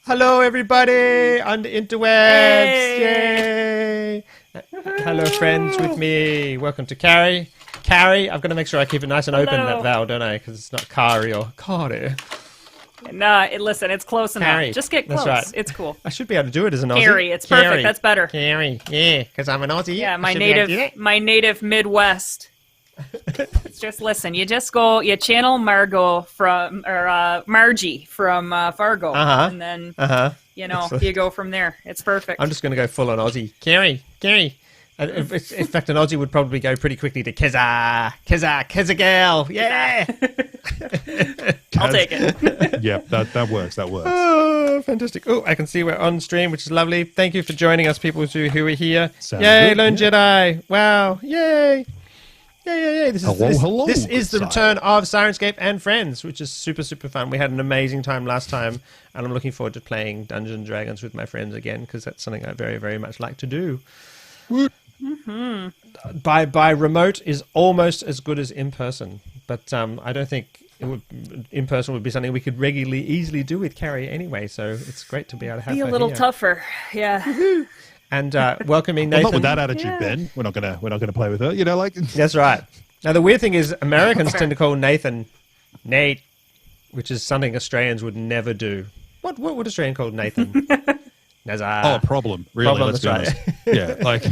Hello, everybody on the interwebs. Yay! Hello, friends with me. Welcome to Cari. Cari, I've got to make sure I keep it nice and open, that vowel, don't I? Because it's not Cari or Cari. Nah, listen, it's close enough. Cari. Just get close. That's right. It's cool. I should be able to do it as an Aussie. Cari, it's perfect. That's better. Cari, yeah, because I'm an Aussie. Yeah, my native Midwest. It's just listen. You just go. You channel Margie from Fargo, and then you go from there. It's perfect. I'm just going to go full on Aussie. Cari. In fact, an Aussie would probably go pretty quickly to Keza girl. Yeah. I'll take it. Yeah, that works. That works. Oh, fantastic. Oh, I can see we're on stream, which is lovely. Thank you for joining us, people who are here. Sounds Yay, good. Lone Jedi. Wow. Yay. Yay. This is the return of Syrinscape and Friends, which is super, super fun. We had an amazing time last time, and I'm looking forward to playing Dungeons and Dragons with my friends again, because that's something I very, very much like to do. Mm-hmm. By remote is almost as good as in person, but I don't think in person would be something we could regularly, easily do with Cari anyway. So it's great to be able to have be a her little here. Tougher, yeah. And welcoming Nathan. Well, not with that attitude, Ben. We're not gonna play with her. You know, like That's right. Now the weird thing is, Americans tend to call Nathan Nate, which is something Australians would never do. What would Australian call Nathan? Nazar. Oh, problem. Really? Problem, Let's be that's honest. Yeah, like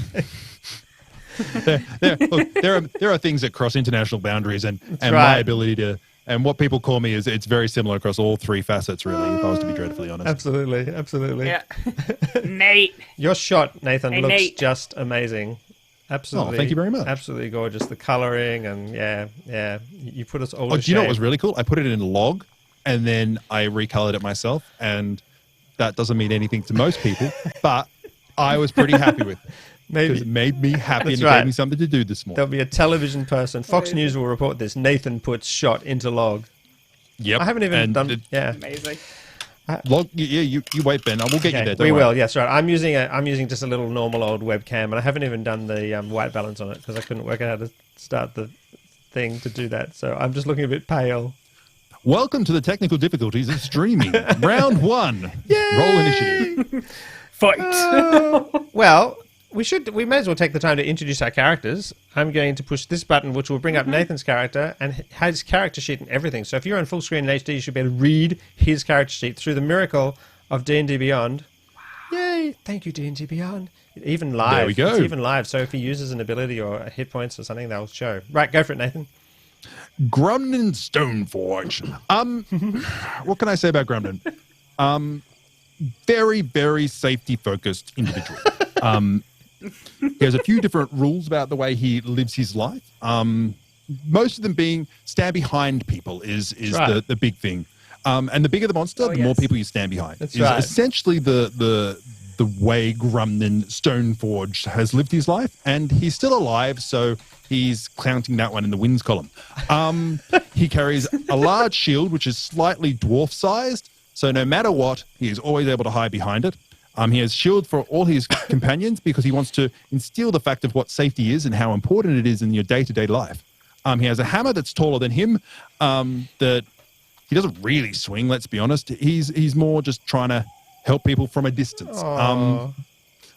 there are things that cross international boundaries, and right. my ability to. And what people call me it's very similar across all three facets, really, if I was to be dreadfully honest. Absolutely. Yeah. Nate. Your shot, Nathan, Hey, looks Nate. just amazing. Absolutely. Oh, thank you very much. Absolutely gorgeous. The colouring and yeah. You put us all Oh, to do you know what shame. was really cool? I put it in log, and then I recolored it myself, and that doesn't mean anything to most people, but I was pretty happy with it. Because it made me happy. That's and it right. gave me something to do this morning. There'll be a television person. Fox News will report this. Nathan puts shot into log. Yep. I haven't even done. Yeah. Amazing. Log. Yeah. You wait, Ben. We'll get you there. Don't We worry. will. Yes, right. I'm using just a little normal old webcam, and I haven't even done the white balance on it because I couldn't work out how to start the thing to do that. So I'm just looking a bit pale. Welcome to the technical difficulties of streaming. Round 1. Yay! Roll initiative. Fight. Well, we may as well take the time to introduce our characters. I'm going to push this button, which will bring up Nathan's character and his character sheet and everything. So if you're on full screen in HD, you should be able to read his character sheet through the miracle of D&D Beyond. Wow. Yay! Thank you, D&D Beyond. Even live. There we go. It's even live. So if he uses an ability or hit points or something, they'll show. Right, go for it, Nathan. Grumnan Stoneforge. What can I say about Grumnan? Very, very safety-focused individual. He has a few different rules about the way he lives his life. Most of them being stand behind people is right. the big thing. And the bigger the monster, the more people you stand behind. That's is right. essentially the way Grumnan Stoneforge has lived his life, and he's still alive, so he's counting that one in the wins column. He carries a large shield, which is slightly dwarf-sized, so no matter what, he is always able to hide behind it. He has shield for all his companions because he wants to instill the fact of what safety is and how important it is in your day-to-day life. He has a hammer that's taller than him that he doesn't really swing, let's be honest. He's more just trying to help people from a distance.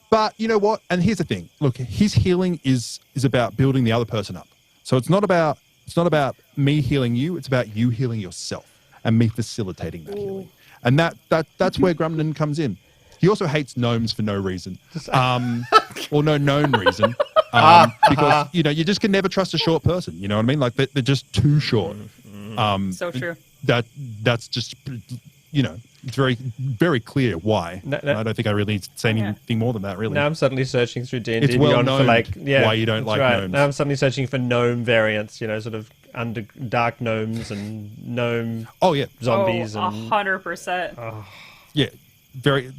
But you know what? And here's the thing. Look, his healing is about building the other person up. So it's not about me healing you, it's about you healing yourself and me facilitating that healing. And that's where Grumnan comes in. He also hates gnomes for no reason, or no known reason, because you just can never trust a short person. You know what I mean? Like they're just too short. So true. That's just it's very very clear why. No. I don't think I really need to say anything more than that. Really. Now I'm suddenly searching through D&D It's well Beyond known for why you don't like right. gnomes. Now I'm suddenly searching for gnome variants, sort of under dark gnomes and gnome zombies. 100%. Yeah, very.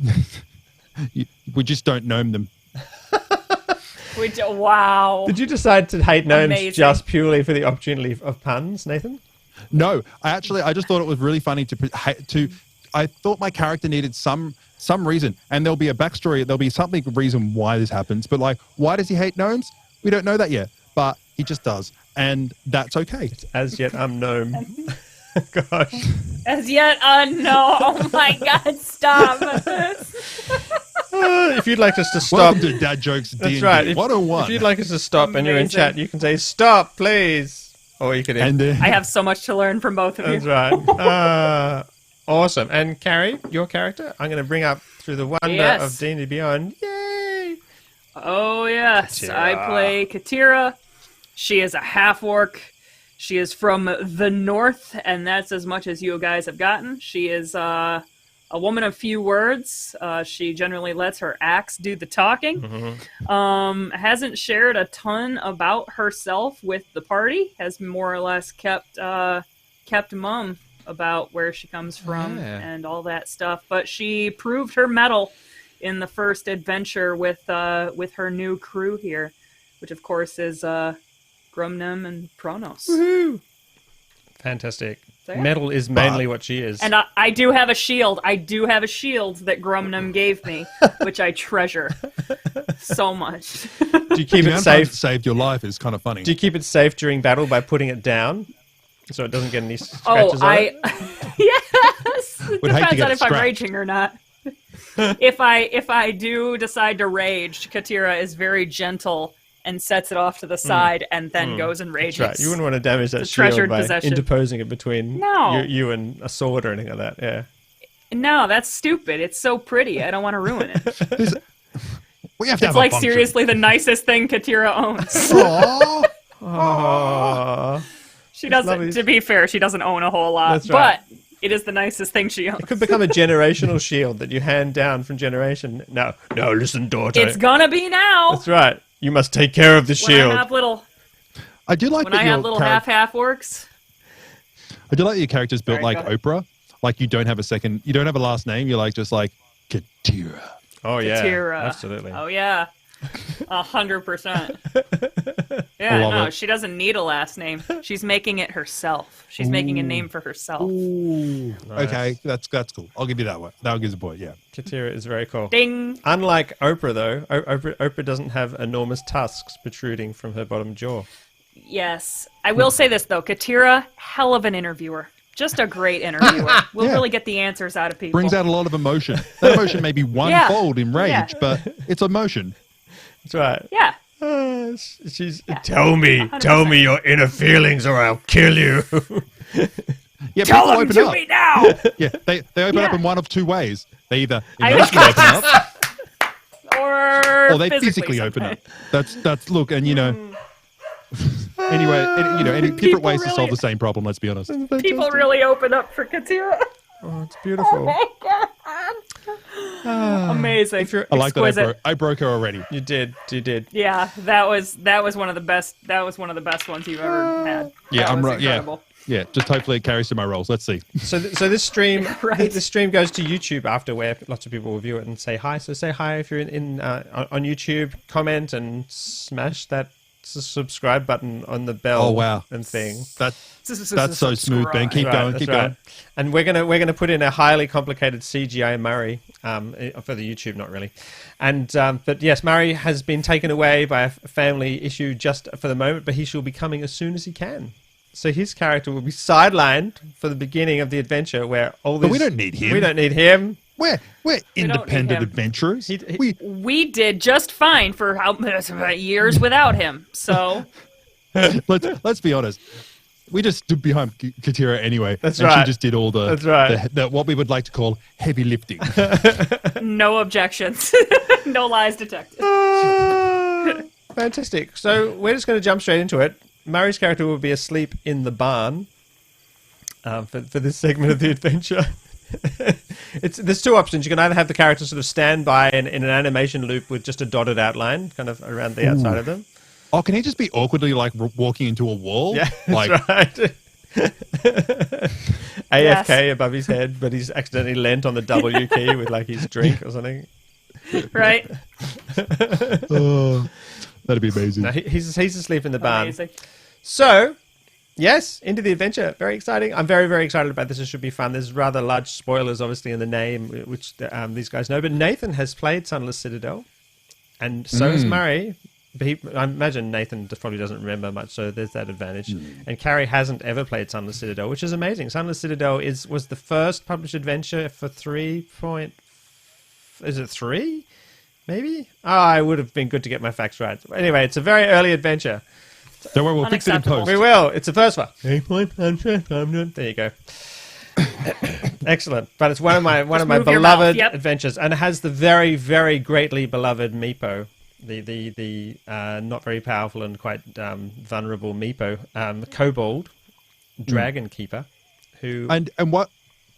We just don't gnome them. Wow. Did you decide to hate gnomes Amazing. just purely for the opportunity of puns, Nathan? No, I just thought it was really funny to. I thought my character needed some reason, and there'll be a backstory. There'll be something reason why this happens. But like, why does he hate gnomes? We don't know that yet, but he just does, and that's okay. It's as yet unknown. Gosh. As yet unknown. Oh my God! Stop. If you'd like us to stop, Welcome to Dad Jokes that's D&D right. 101. If you'd like us to stop and you're in Amazing. chat, you can say stop, please, or you can. and I have so much to learn from both of That's you. right. Awesome. And Cari, your character, I'm going to bring up through the wonder Yes. of D&D Beyond. Yay! Oh yes, Katira. I play Katira. She is a half-orc. She is from the north, and that's as much as you guys have gotten. She is a woman of few words. She generally lets her axe do the talking. Hasn't shared a ton about herself with the party. Has more or less kept mum about where she comes from and all that stuff. But she proved her mettle in the first adventure with her new crew here, which of course is Grumnum and Pronos. Woohoo! Fantastic. So, yeah. Metal is mainly what she is. And I do have a shield. I do have a shield that Grumnum gave me, which I treasure so much. Do you keep The it amount of times safe? it saved your life is kind of funny. Do you keep it safe during battle by putting it down so it doesn't get any scratches on it? Yes. It Would hate to depends get on it if I'm scratched. raging or not. If I do decide to rage, Katira is very gentle and sets it off to the side and then goes and rages. That's right. You wouldn't want to damage that It's a shield treasured by possession. interposing it between No. you and a sword or anything like that. Yeah. No, that's stupid. It's so pretty. I don't want to ruin it. We have to It's have like a function. seriously the nicest thing Katira owns. Aw. Oh. She doesn't. lovely. To be fair, she doesn't own a whole lot, That's right. but it is the nicest thing she owns. It could become a generational shield that you hand down from generation. No, listen, daughter. It's gonna be now. That's right. You must take care of the When shield. I have little, I do like when that I your have little charac- half orcs. I do like that your character's built Sorry, like go ahead. Oprah. Like you don't have a last name. You're like just like Katira. Oh yeah, Katira. absolutely. Oh yeah, 100%. Yeah, Love no, it. she doesn't need a last name. She's making it herself. She's making a name for herself. Ooh. Nice. Okay, that's cool. I'll give you that one. That gives a point. Yeah. Katira is very cool. Ding. Unlike Oprah, though, Oprah doesn't have enormous tusks protruding from her bottom jaw. Yes, I will say this though, Katira, hell of an interviewer. Just a great interviewer. We'll Yeah. really get the answers out of people. Brings out a lot of emotion. That emotion may be one Yeah. fold in rage, Yeah. but it's emotion. That's right. Yeah. She's Yeah. tell me 100%. your inner feelings, or I'll kill you. Yeah, Tell people them open to up. me now. Yeah, they open up Yeah. in one of two ways. They either I- emotionally open up or or they physically open up. That's look, and you know. Anyway, any different People ways to solve really- the same problem. Let's be honest. People really open up for Katira. Oh, it's beautiful. Amazing. If you're, I like Exquisite. that. I broke her already. you did. Yeah, that was one of the best. That was one of the best ones you've ever had. Yeah, That I'm was right. Yeah, incredible. yeah. Just hopefully it carries to my rolls. Let's see. So this stream, Right. this stream goes to YouTube after, where lots of people will view it and say hi. So say hi if you're on YouTube. Comment and smash that subscribe button on the bell. Oh, wow. And thing. That's so smooth, Ben. Keep That's right, going. that's Keep right. going. And we're gonna put in a highly complicated CGI Murray for the YouTube, not really. And but yes, Murray has been taken away by a family issue just for the moment, but he shall be coming as soon as he can. So his character will be sidelined for the beginning of the adventure, where all But this. we don't need him. We don't need him. We're need independent him. adventurers. He- We did just fine for years without him. So Let's be honest. We just stood behind Katira anyway. That's and right. She just did all the, That's right. the what we would like to call heavy lifting. no objections, no lies detected. Fantastic. So we're just going to jump straight into it. Murray's character will be asleep in the barn for this segment of the adventure. There's two options. You can either have the character sort of stand by in an animation loop with just a dotted outline kind of around the outside of them. Oh, can he just be awkwardly like walking into a wall? Yeah, like that's right. AFK Yes. above his head, but he's accidentally leant on the W key with like his drink or something. Right? oh, that'd be amazing. No, he's asleep in the barn. Amazing. So, yes, into the adventure. Very exciting. I'm very, very excited about this. It should be fun. There's rather large spoilers, obviously, in the name, which these guys know. But Nathan has played Sunless Citadel, and so has Murray. I imagine Nathan probably doesn't remember much, so there's that advantage. And Cari hasn't ever played Sunless Citadel, which is amazing. Sunless Citadel was the first published adventure for 3. Is it 3? Maybe? It would have been good to get my facts right. Anyway, it's a very early adventure. Don't worry, we'll fix it in post. We will. It's the first one. There you go. Excellent. But it's one of my beloved adventures, and it has the very, very greatly beloved Meepo, the not very powerful and quite vulnerable Meepo, kobold dragon keeper, who and what.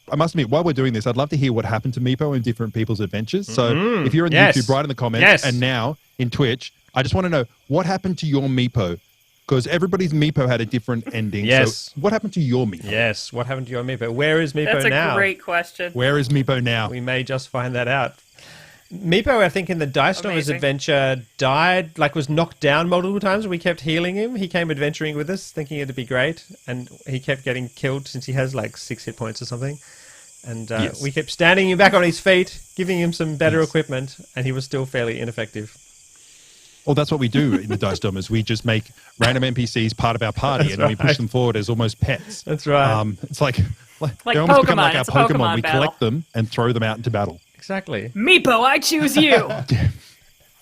I must admit, while we're doing this, I'd love to hear what happened to Meepo in different people's adventures. So if you're on YouTube, write in the comments. And now in Twitch, I just want to know what happened to your Meepo. Because everybody's Meepo had a different ending. Yes. So what happened to your Meepo? Yes. What happened to your Meepo? Where is Meepo now? That's a great question. Where is Meepo now? We may just find that out. Meepo, I think, in the Dice Stormers adventure, died, was knocked down multiple times. We kept healing him. He came adventuring with us, thinking it'd be great. And he kept getting killed since he has 6 hit points or something. And we kept standing him back on his feet, giving him some better equipment, and he was still fairly ineffective. Well, that's what we do in the Dice Stormers. We just make random NPCs part of our party, and we push them forward as almost pets. That's right. It's like they Pokemon. almost become like our It's a Pokemon. We battle. collect them and throw them out into battle. Exactly. Meepo, I choose you.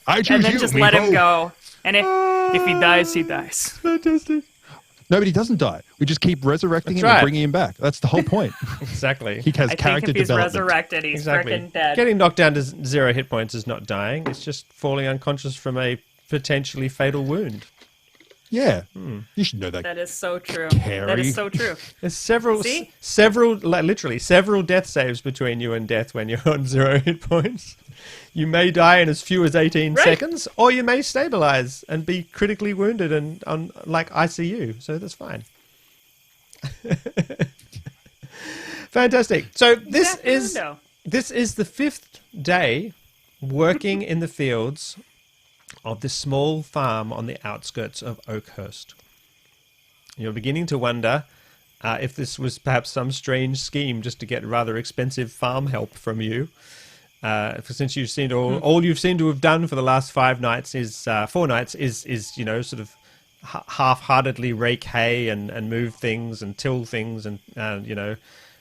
I choose you, and then just Meepo. let him go. And if he dies, he dies. Fantastic. No, but he doesn't die. We just keep resurrecting him and bringing him back. That's the whole point. Exactly. He has I character think if he's development. resurrected, he's freaking dead. Getting knocked down to 0 hit points is not dying. It's just falling unconscious from a potentially fatal wound. Yeah. You should know that. That is so true. Cari. That is so true. There's several death saves between you and death when you're on 0 hit points. You may die in as few as 18 seconds, or you may stabilize and be critically wounded and on ICU. So that's fine. Fantastic. So this is the 5th day working in the fields of this small farm on the outskirts of Oakhurst. You're beginning to wonder if this was perhaps some strange scheme just to get rather expensive farm help from you. Since you've seen all you've seemed to have done for the last 4 nights is sort of half-heartedly rake hay and move things and till things and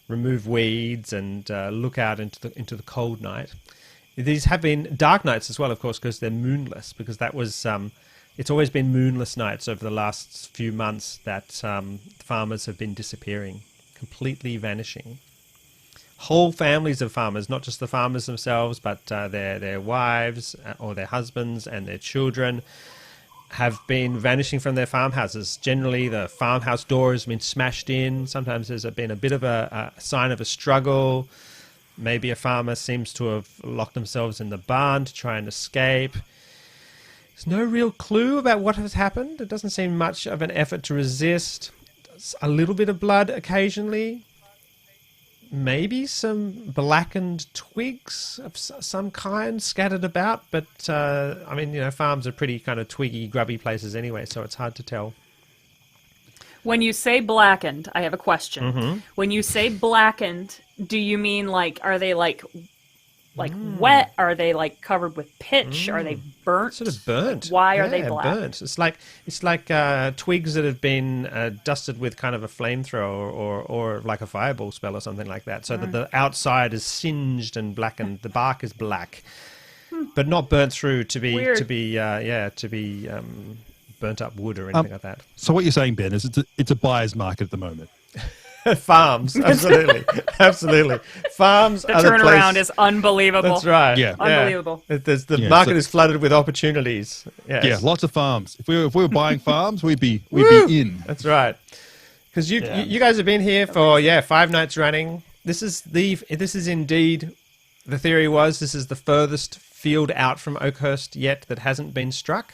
remove weeds and look out into the cold night. These have been dark nights as well, of course, because they're moonless. Because that was it's always been moonless nights over the last few months that farmers have been disappearing, completely vanishing. Whole families of farmers, not just the farmers themselves, but their wives or their husbands and their children, have been vanishing from their farmhouses. Generally, the farmhouse door has been smashed in. Sometimes there's been a bit of a sign of a struggle. Maybe a farmer seems to have locked themselves in the barn to try and escape. There's no real clue about what has happened. It doesn't seem much of an effort to resist. A little bit of blood occasionally. Maybe some blackened twigs of some kind scattered about. But, farms are pretty kind of twiggy, grubby places anyway, so it's hard to tell. When you say blackened, I have a question. Mm-hmm. When you say blackened, do you mean are they wet? Are they covered with pitch? Are they burnt? Sort of burnt. Why are they black? Burnt. It's like twigs that have been dusted with kind of a flamethrower or like a fireball spell or something like that, so that the outside is singed and blackened. The bark is black, but not burnt through to be burnt up wood or anything like that. So what you're saying, Ben, is it's a buyer's market at the moment. Farms, absolutely. Farms. The turnaround is unbelievable. That's right. Yeah. Unbelievable. The market is flooded with opportunities. Yes. Yeah, lots of farms. If we were buying farms, we'd be in. That's right. Because you guys have been here for 5 nights running. This is indeed, the theory was, this is the furthest field out from Oakhurst yet that hasn't been struck.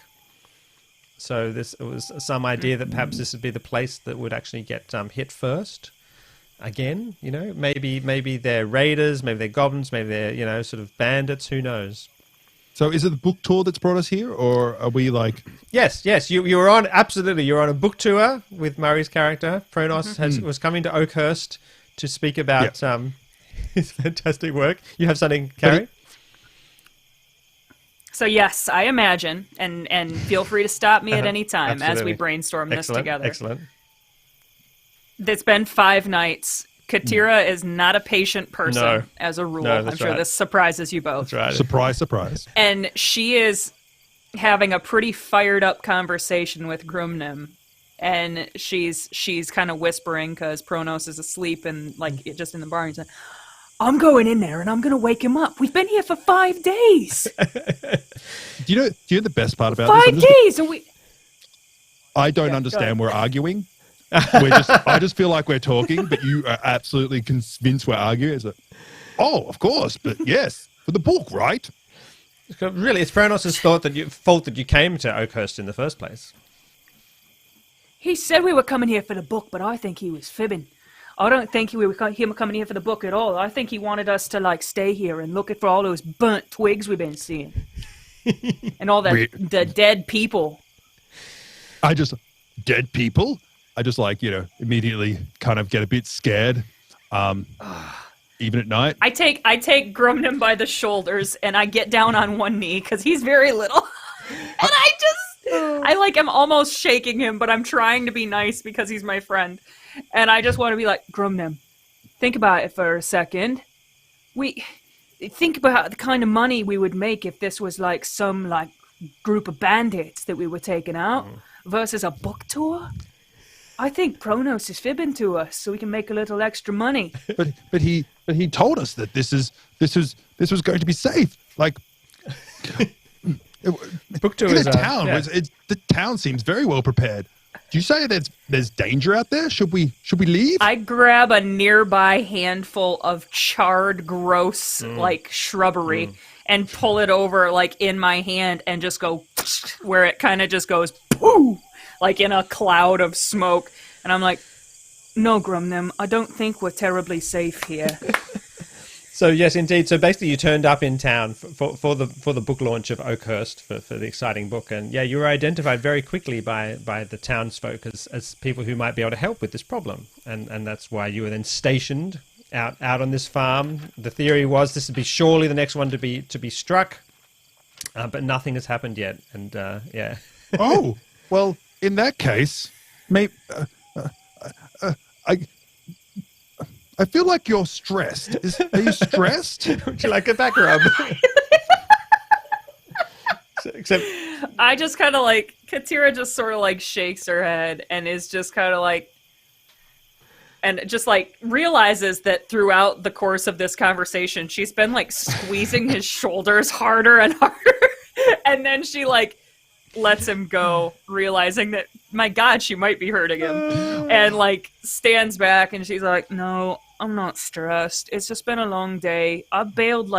So it was some idea that perhaps this would be the place that would actually get hit first. Again, maybe they're raiders, maybe they're goblins, maybe they're sort of bandits. Who knows? So is it the book tour that's brought us here, or are we like? Yes. You're on a book tour with Murray's character. Pronos was coming to Oakhurst to speak about his fantastic work. You have something, Cari? So yes, I imagine, and feel free to stop me at any time as we brainstorm this together. Excellent. It's been 5 nights. Katira is not a patient person, as a rule. I'm sure this surprises you both. That's right. Surprise, surprise. And she is having a pretty fired up conversation with Grumnim. And she's kind of whispering because Pronos is asleep and just in the bar. He's like, I'm going in there and I'm going to wake him up. We've been here for 5 days. Do you know the best part about 5 days? I don't understand we're arguing. I just feel like we're talking, but you are absolutely convinced we're arguing. It's like, oh, of course, but yes, for the book, right? Really, it's Pronos' fault that you came to Oakhurst in the first place. He said we were coming here for the book, but I think he was fibbing. I don't think we were coming here for the book at all. I think he wanted us to stay here and look for all those burnt twigs we've been seeing. And all the dead people. Dead people? I just immediately kind of get a bit scared. Even at night. I take Grumnim by the shoulders and I get down on one knee because he's very little. And I'm almost shaking him, but I'm trying to be nice because he's my friend. And I just want to be like, Grumnim, think about it for a second. Think about the kind of money we would make if this was some group of bandits that we were taking out versus a book tour. I think Pronos is fibbing to us so we can make a little extra money. But he told us that this was going to be safe. Book tour is a town. The town seems very well prepared. Do you say there's danger out there? Should we leave? I grab a nearby handful of charred, gross shrubbery and pull it over in my hand and just go where it kind of just goes poof, in a cloud of smoke. And I'm like, no, Grumnim, I don't think we're terribly safe here. So yes, indeed. So basically, you turned up in town for the book launch of Oakhurst for the exciting book, and you were identified very quickly by the townsfolk as people who might be able to help with this problem, and that's why you were then stationed out on this farm. The theory was this would be surely the next one to be struck, but nothing has happened yet, and yeah. Oh well, in that case, maybe I feel like you're stressed. Are you stressed? Would you like a back rub? Except I just kind of Katira just sort of shakes her head and is just kind of and just realizes that throughout the course of this conversation, she's been squeezing his shoulders harder and harder. And then she lets him go, realizing that, my God, she might be hurting him. And stands back and she's like, no, I'm not stressed. It's just been a long day. I baled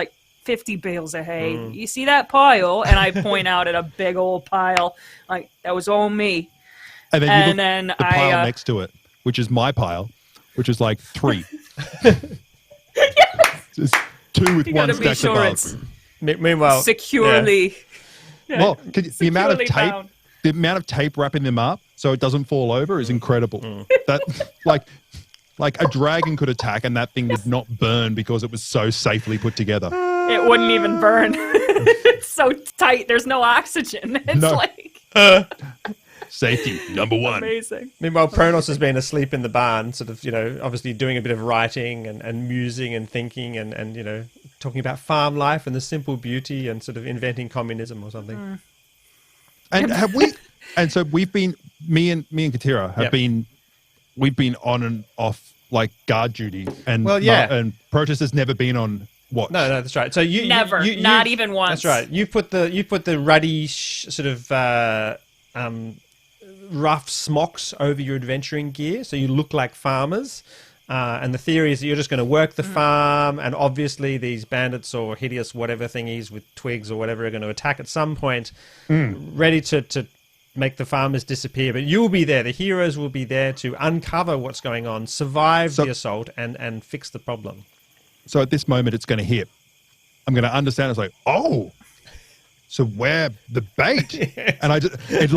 50 bales of hay. You see that pile? And I point out at a big old pile. That was all me. And then the pile next to it, which is my pile, which is 3. Yes! It's 2 with one stacked above. Meanwhile, securely. Yeah. Well, the amount of tape wrapping them up so it doesn't fall over is incredible. That a dragon could attack and that thing would not burn because it was so safely put together. It wouldn't even burn. It's so tight. There's no oxygen. It's safety number 1. Amazing. Meanwhile, Pronos has been asleep in the barn, sort of, obviously doing a bit of writing and musing and thinking and talking about farm life and the simple beauty and sort of inventing communism or something. And so we've been, me and Katira have been, we've been on and off guard duty, and and Protest has never been on watch. No, that's right. So you never, not even once. That's right. You put the ruddy sort of rough smocks over your adventuring gear, so you look like farmers. And the theory is that you're just going to work the farm, and obviously these bandits or hideous whatever thingies with twigs or whatever are going to attack at some point, ready to make the farmers disappear. But you'll be there. The heroes will be there to uncover what's going on, survive the assault, and fix the problem. So at this moment, it's going to hit. I'm going to understand. It's oh, so we're the bait. And it's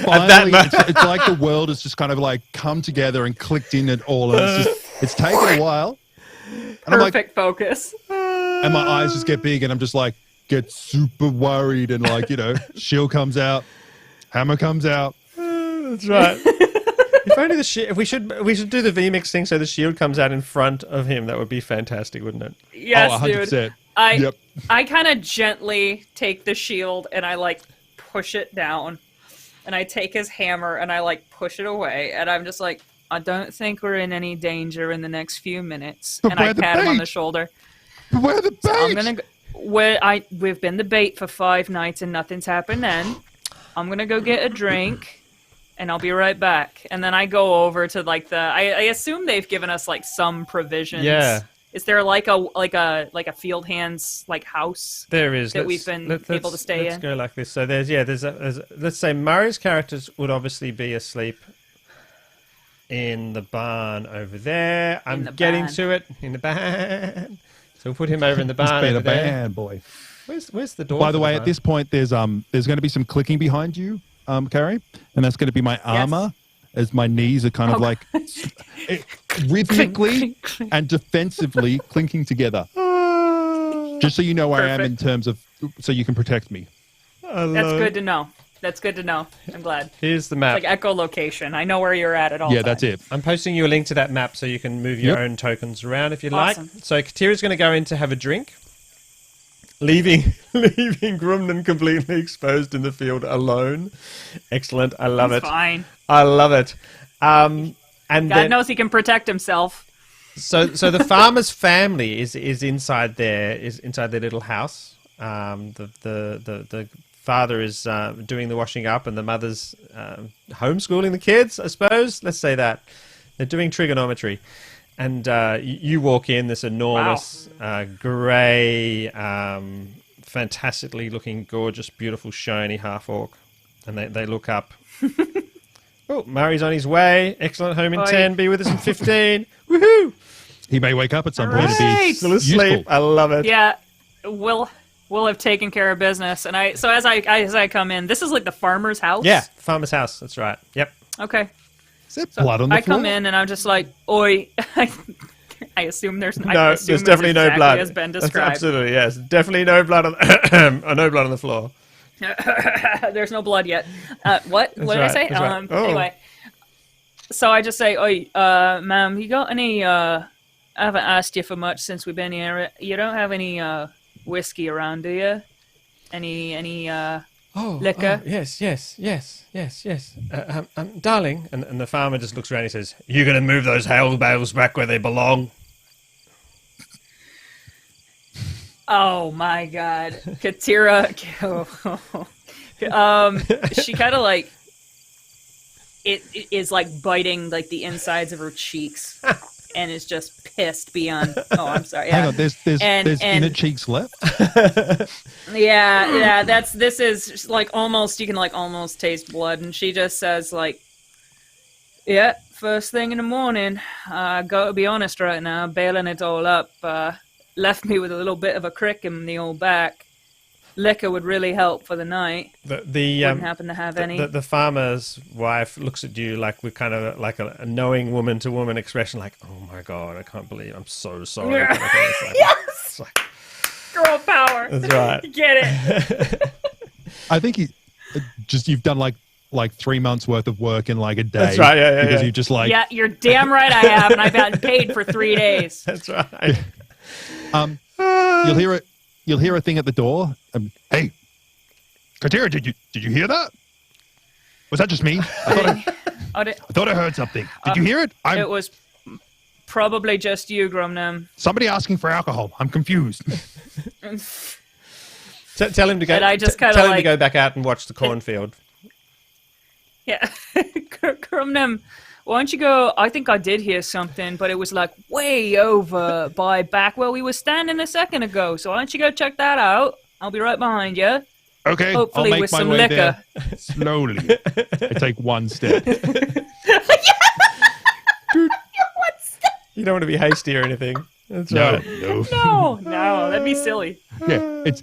finally, it's like the world has just kind of come together and clicked in it all. And it's taken a while. And Perfect focus. And my eyes just get big and I'm just gets super worried and shield comes out, hammer comes out. That's right. If only we should do the VMix thing so the shield comes out in front of him. That would be fantastic, wouldn't it? Yes, 100%. dude. I kind of gently take the shield and I push it down, and I take his hammer and I push it away, and I'm just like, I don't think we're in any danger in the next few minutes. But and I pat him on bait? the shoulder. But where are the bait? So I'm gonna we've been the bait for 5 nights and nothing's happened then. I'm gonna go get a drink. And I'll be right back. And then I go over to I assume they've given us some provisions. Yeah. Is there a field hand's house? There is that we've been able to stay in. Let's go like this. So there's let's say Murray's characters would obviously be asleep in the barn over there. I'm getting to it in the barn. So we'll put him over in the barn. He's over there. barn, boy. Where's the door? By the way, at this point, there's going to be some clicking behind you, Cari, and that's going to be my armor, as my knees are kind of rhythmically and defensively clinking together. Just so you know where I am in terms of, so you can protect me. That's good to know. That's good to know. I'm glad. Here's the map. It's echolocation. I know where you're at all Yeah, times. that's it. I'm posting you a link to that map so you can move your own tokens around if you like. So Katira's going to go in to have a drink, leaving Grumnan completely exposed in the field alone. Excellent. I love it. Fine. I love it. And God knows he can protect himself. So the farmer's family is inside their little house. The father is doing the washing up, and the mother's homeschooling the kids, I suppose. Let's say that. They're doing trigonometry. And you walk in, this enormous, grey, fantastically looking, gorgeous, beautiful, shiny half-orc. And they look up. Oh, Murray's on his way. Excellent. Home in 10. Be with us in 15. Woohoo! He may wake up at some point to be Still asleep. useful. I love it. Yeah, we'll have taken care of business. And as I come in, this is like the farmer's house? Yeah, farmer's house. That's right. Yep. Okay. Is there blood on the floor? I come in and I'm just like, oi. I assume there's No, there's definitely no blood. Has been That's described. absolutely, yes. Definitely no blood on no blood on the floor. There's no blood yet. What? What did I say? Right. Anyway, so I just say, oi, ma'am, you got any? I haven't asked you for much since we've been here. You don't have any whiskey around, do you? Any liquor? Yes. Darling. And the farmer just looks around and he says, "You going to move those hay bales back where they belong?" Oh my God, Katira. She kind of it is biting the insides of her cheeks, and is just pissed beyond. Oh, I'm sorry. Yeah. Hang on, there's inner cheeks left. Yeah. This is almost, you can almost taste blood, and she just says yeah, first thing in the morning. Gotta be honest right now, bailing it all up. Left me with a little bit of a crick in the old back. Liquor would really help for the night. Wouldn't happen to have any. The farmer's wife looks at you with kind of a knowing woman-to-woman expression, "Oh my God, I can't believe, I'm so sorry." Yes! Girl power. That's right. Get it. I think you've done 3 months worth of work in a day. That's right. Yeah. Because you just yeah, you're damn right I have, and I've gotten paid for 3 days. That's right. You'll hear a thing at the door. Hey, Katira, did you hear that? Was that just me? I thought I heard something. Did you hear it? It was probably just you, Grumnam. Somebody asking for alcohol. I'm confused. Tell him to go. I just tell him to go back out and watch the cornfield. Yeah, Grumnam. Why don't you go? I think I did hear something, but it was way over by back where we were standing a second ago. So why don't you go check that out? I'll be right behind you. Okay, Hopefully I'll make with my some way liquor. there slowly. I take one step. You don't want to be hasty or anything. That's right. No, that'd be silly. Yeah, it's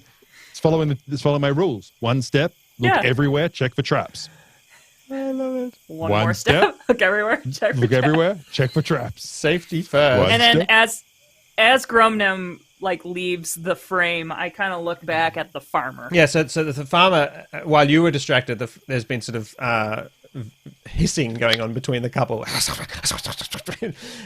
following my rules. One step, look everywhere, check for traps. I love it. One more step. Look everywhere. Look everywhere. Check for traps. Safety first. And then as Grumnam like leaves the frame, I kind of look back at the farmer. Yeah, so the farmer, while you were distracted, there's been sort of hissing going on between the couple,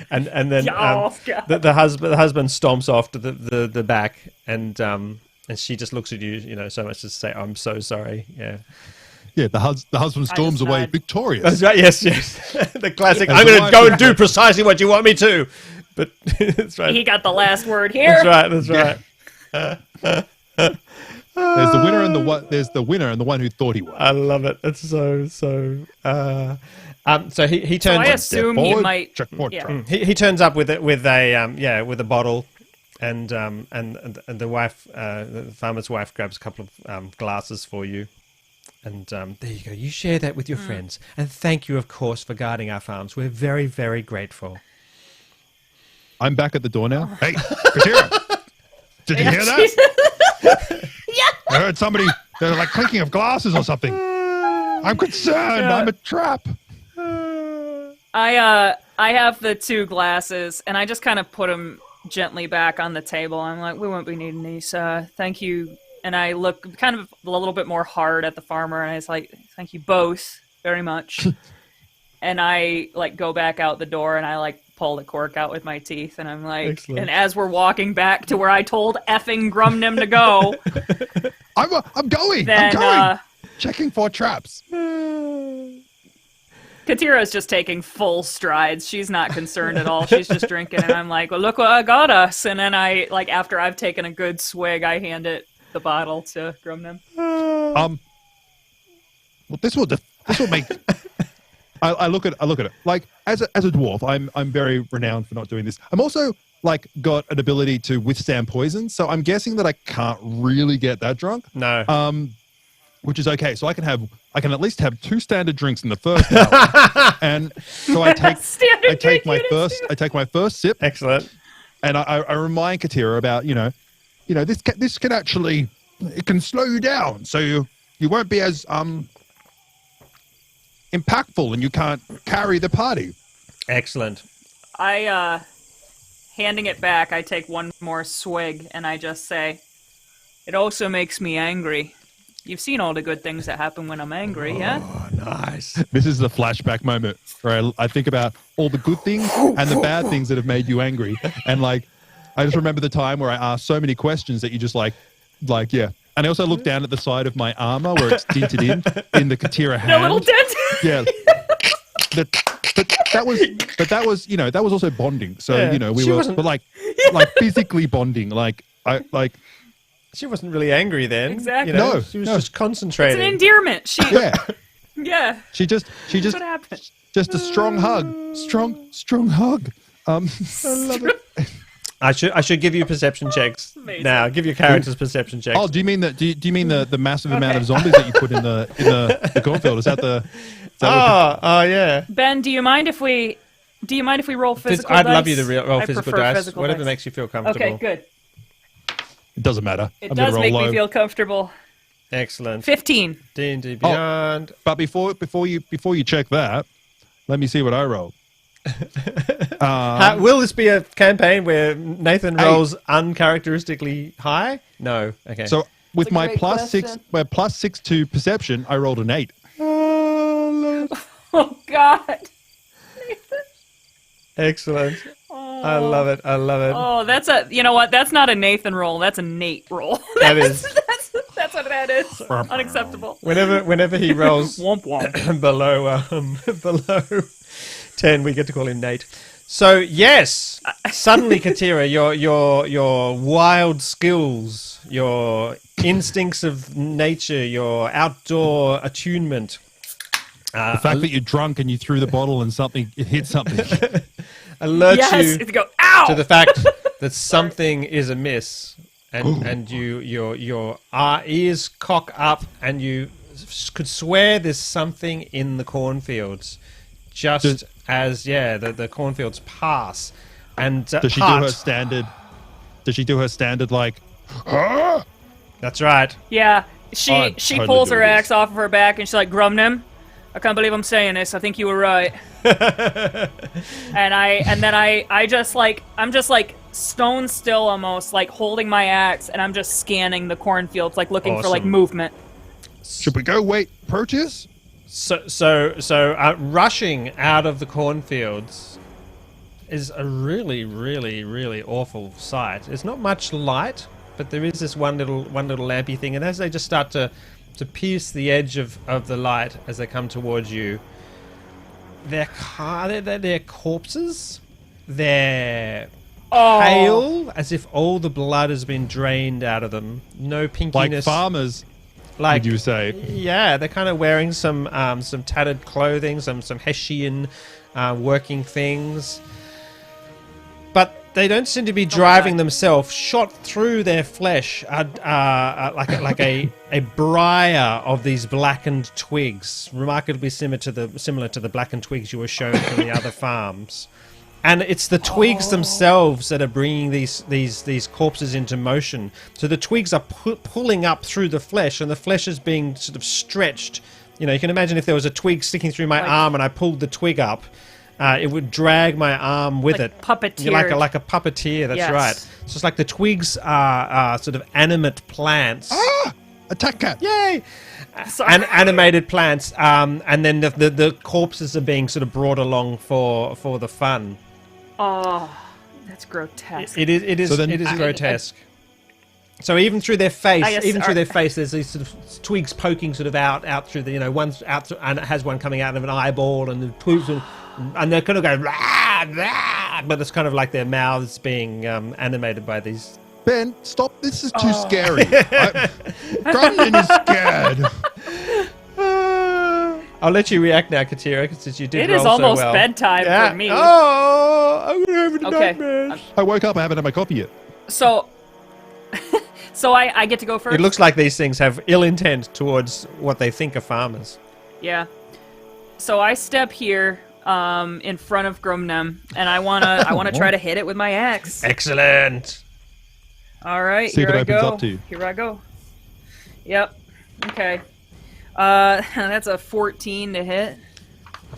and then the husband stomps off to the back, and she just looks at you, so much as to say, "I'm so sorry." Yeah. Yeah, the husband storms away victorious. That's right. Yes. The classic. I'm going to go and do precisely what you want me to. But that's right. He got the last word here. That's right. There's the winner and the one who thought he was. I love it. It's so. So he turns. So I assume he might. He turns up with a bottle, and the wife, the farmer's wife, grabs a couple of glasses for you. And there you go. You share that with your friends. And thank you, of course, for guarding our farms. We're very, very grateful. I'm back at the door now. Hey, Katira, did you hear that? Yeah. I heard somebody, they're like clinking of glasses or something. I'm concerned. I'm a trap. I have the 2 glasses, and I just kind of put them gently back on the table. I'm like, we won't be needing these. Thank you. And I look kind of a little bit more hard at the farmer, and I was like, thank you both very much. And I go back out the door, and I pull the cork out with my teeth, and I'm like, excellent. And as we're walking back to where I told effing Grumnum to go, I'm going. Then, I'm going. Checking for traps. Katira's just taking full strides. She's not concerned at all. She's just drinking, and I'm like, well, look what I got us. And then I after I've taken a good swig, I hand the bottle to Grumnum. Well, this will make. I look at it like as a dwarf. I'm very renowned for not doing this. I'm also got an ability to withstand poison, so I'm guessing that I can't really get that drunk. No. Which is okay. So I can at least have 2 standard drinks in the first hour, and so I take my first sip. Excellent. And I remind Katira about this can actually, it can slow you down, so you won't be as impactful, and you can't carry the party. Excellent. Handing it back, I take one more swig, and I just say, it also makes me angry. You've seen all the good things that happen when I'm angry, yeah? Oh, nice. This is the flashback moment where I think about all the good things and the bad things that have made you angry, and I just remember the time where I asked so many questions that you just yeah. And I also look down at the side of my armor where it's dinted in the Katira hand. The little dent. Yeah. But that was also bonding. So yeah. We were physically bonding. She wasn't really angry then. Exactly. No, she was just concentrating. It's an endearment. Yeah. She just That's what happened. Just a strong hug. Strong hug. I love it. I should give you perception checks now. Give your characters perception checks. Oh, do you mean that? Do you mean the massive amount of zombies that you put in the cornfield? Is that the? Yeah. Ben, do you mind if we roll physical dice? I'd love you to roll physical dice. Whatever dice. makes you feel comfortable. Okay, good. It doesn't matter. It does make me feel comfortable. Excellent. 15. D&D Beyond. But before you check that, let me see what I rolled. Will this be a campaign where Nathan rolls uncharacteristically high? No. Okay. So with my +6 to perception, I rolled an 8. Oh God. Excellent. I love it. Oh, that's you know what? That's not a Nathan roll. That's a Nate roll. That's what that is. Unacceptable. Whenever he rolls womp womp. below 10, we get to call him Nate. So yes, suddenly, Katira, your wild skills, your instincts of nature, your outdoor attunement. The fact that you're drunk and you threw the bottle and it hit something. Alerts you go, ow! to the fact that something is amiss, and your ears cock up, and you could swear there's something in the cornfields, just as the cornfields pass. And does she do her standard? Does she do her standard That's right. Yeah, she pulls her axe off of her back and she's like, Grumnum, I can't believe I'm saying this. I think you were right. I'm just stone still almost, like holding my axe, and I'm just scanning the cornfields, like looking for like Awesome. movement. Should we go wait Proteus? So rushing out of the cornfields is a really, really, really awful sight. There's not much light, but there is this one little lampy thing, and as they just start to pierce the edge of the light as they come towards you, they're corpses. They're pale, as if all the blood has been drained out of them. No pinkiness. Like farmers, would you say? Yeah, they're kind of wearing some tattered clothing, some Hessian working things. But they don't seem to be driving themselves. Shot through their flesh like a briar of these blackened twigs, remarkably similar to the blackened twigs you were shown from the other farms. And it's the twigs themselves that are bringing these corpses into motion. So the twigs are pulling up through the flesh, and the flesh is being sort of stretched. You know, you can imagine if there was a twig sticking through my arm and I pulled the twig up, it would drag my arm with like it. Puppeteered. Like a puppeteer, that's Yes. right. So it's like the twigs are sort of animate plants. Attack cat. Yay! Sorry. And animated plants, and then the corpses are being sort of brought along for the fun. Oh, that's grotesque. It is So then- grotesque. So even through their face, I guess there's these sort of twigs poking sort of out through the, one's out and it has one coming out of an eyeball, and the twigs and they're kind of going rah, rah, but it's kind of like their mouths being animated by these. Ben, stop! This is too scary. Grumman is scared. I'll let you react now, Katira, since you did It roll is almost so well. bedtime Yeah. for me. Oh, I'm gonna have a Okay. nightmare. I woke up. I haven't had my coffee yet. So, I get to go first. It looks like these things have ill intent towards what they think are farmers. Yeah. So I step here, in front of Grumnem, and I wanna try to hit it with my axe. Excellent. All right, See if here it I opens go. up to you. Here I go. Yep. Okay. That's a 14 to hit.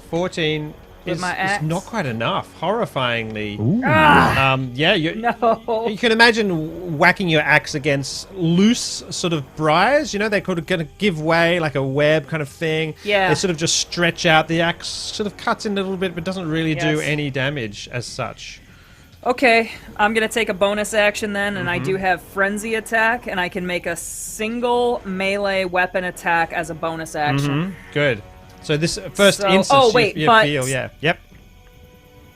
14 With is my axe. not quite enough. Horrifyingly. Ooh. Yeah, you No. can imagine whacking your axe against loose sort of briars. You know, they could kind of give way like a web kind of thing. Yeah. They sort of just stretch out. The axe sort of cuts in a little bit, but doesn't really do Yes. any damage as such. Okay, I'm gonna take a bonus action then, and I do have Frenzy attack, and I can make a single melee weapon attack as a bonus action. Good. So this first So- instance, oh, wait, you but- feel, yeah, yep.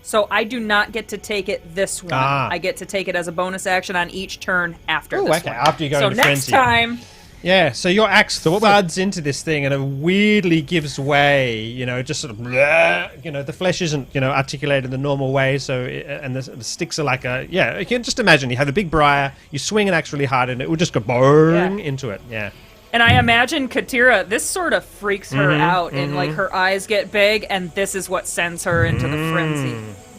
So I do not get to take it this one. Ah. I get to take it as a bonus action on each turn after Oh, this okay, one. after you go so into next frenzy. time, Yeah, so your axe thuds into this thing and it weirdly gives way, just sort of, the flesh isn't, articulated in the normal way, so, and the sticks are like you can just imagine, you have a big briar, you swing an axe really hard and it would just go bang into it, yeah. and I imagine Katira, this sort of freaks her out, and like her eyes get big, and this is what sends her into the frenzy.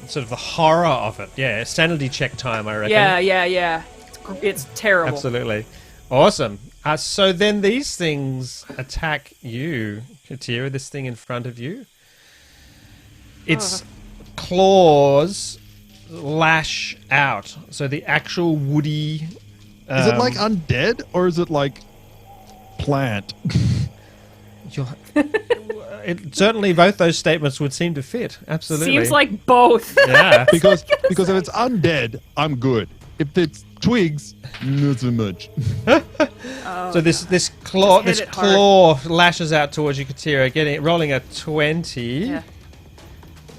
Sort of the horror of it, yeah, sanity check time, I reckon. Yeah. It's terrible. Absolutely. Awesome. So then these things attack you, Katira, this thing in front of you. Its claws lash out. So the actual woody... Is it like undead or is it like plant? Certainly both those statements would seem to fit. Absolutely. Seems like both. Yeah. Because if it's undead, I'm good. If it's twigs, not so much. So this claw Just hit it hard. lashes out towards you, Katira, rolling a 20. Yeah.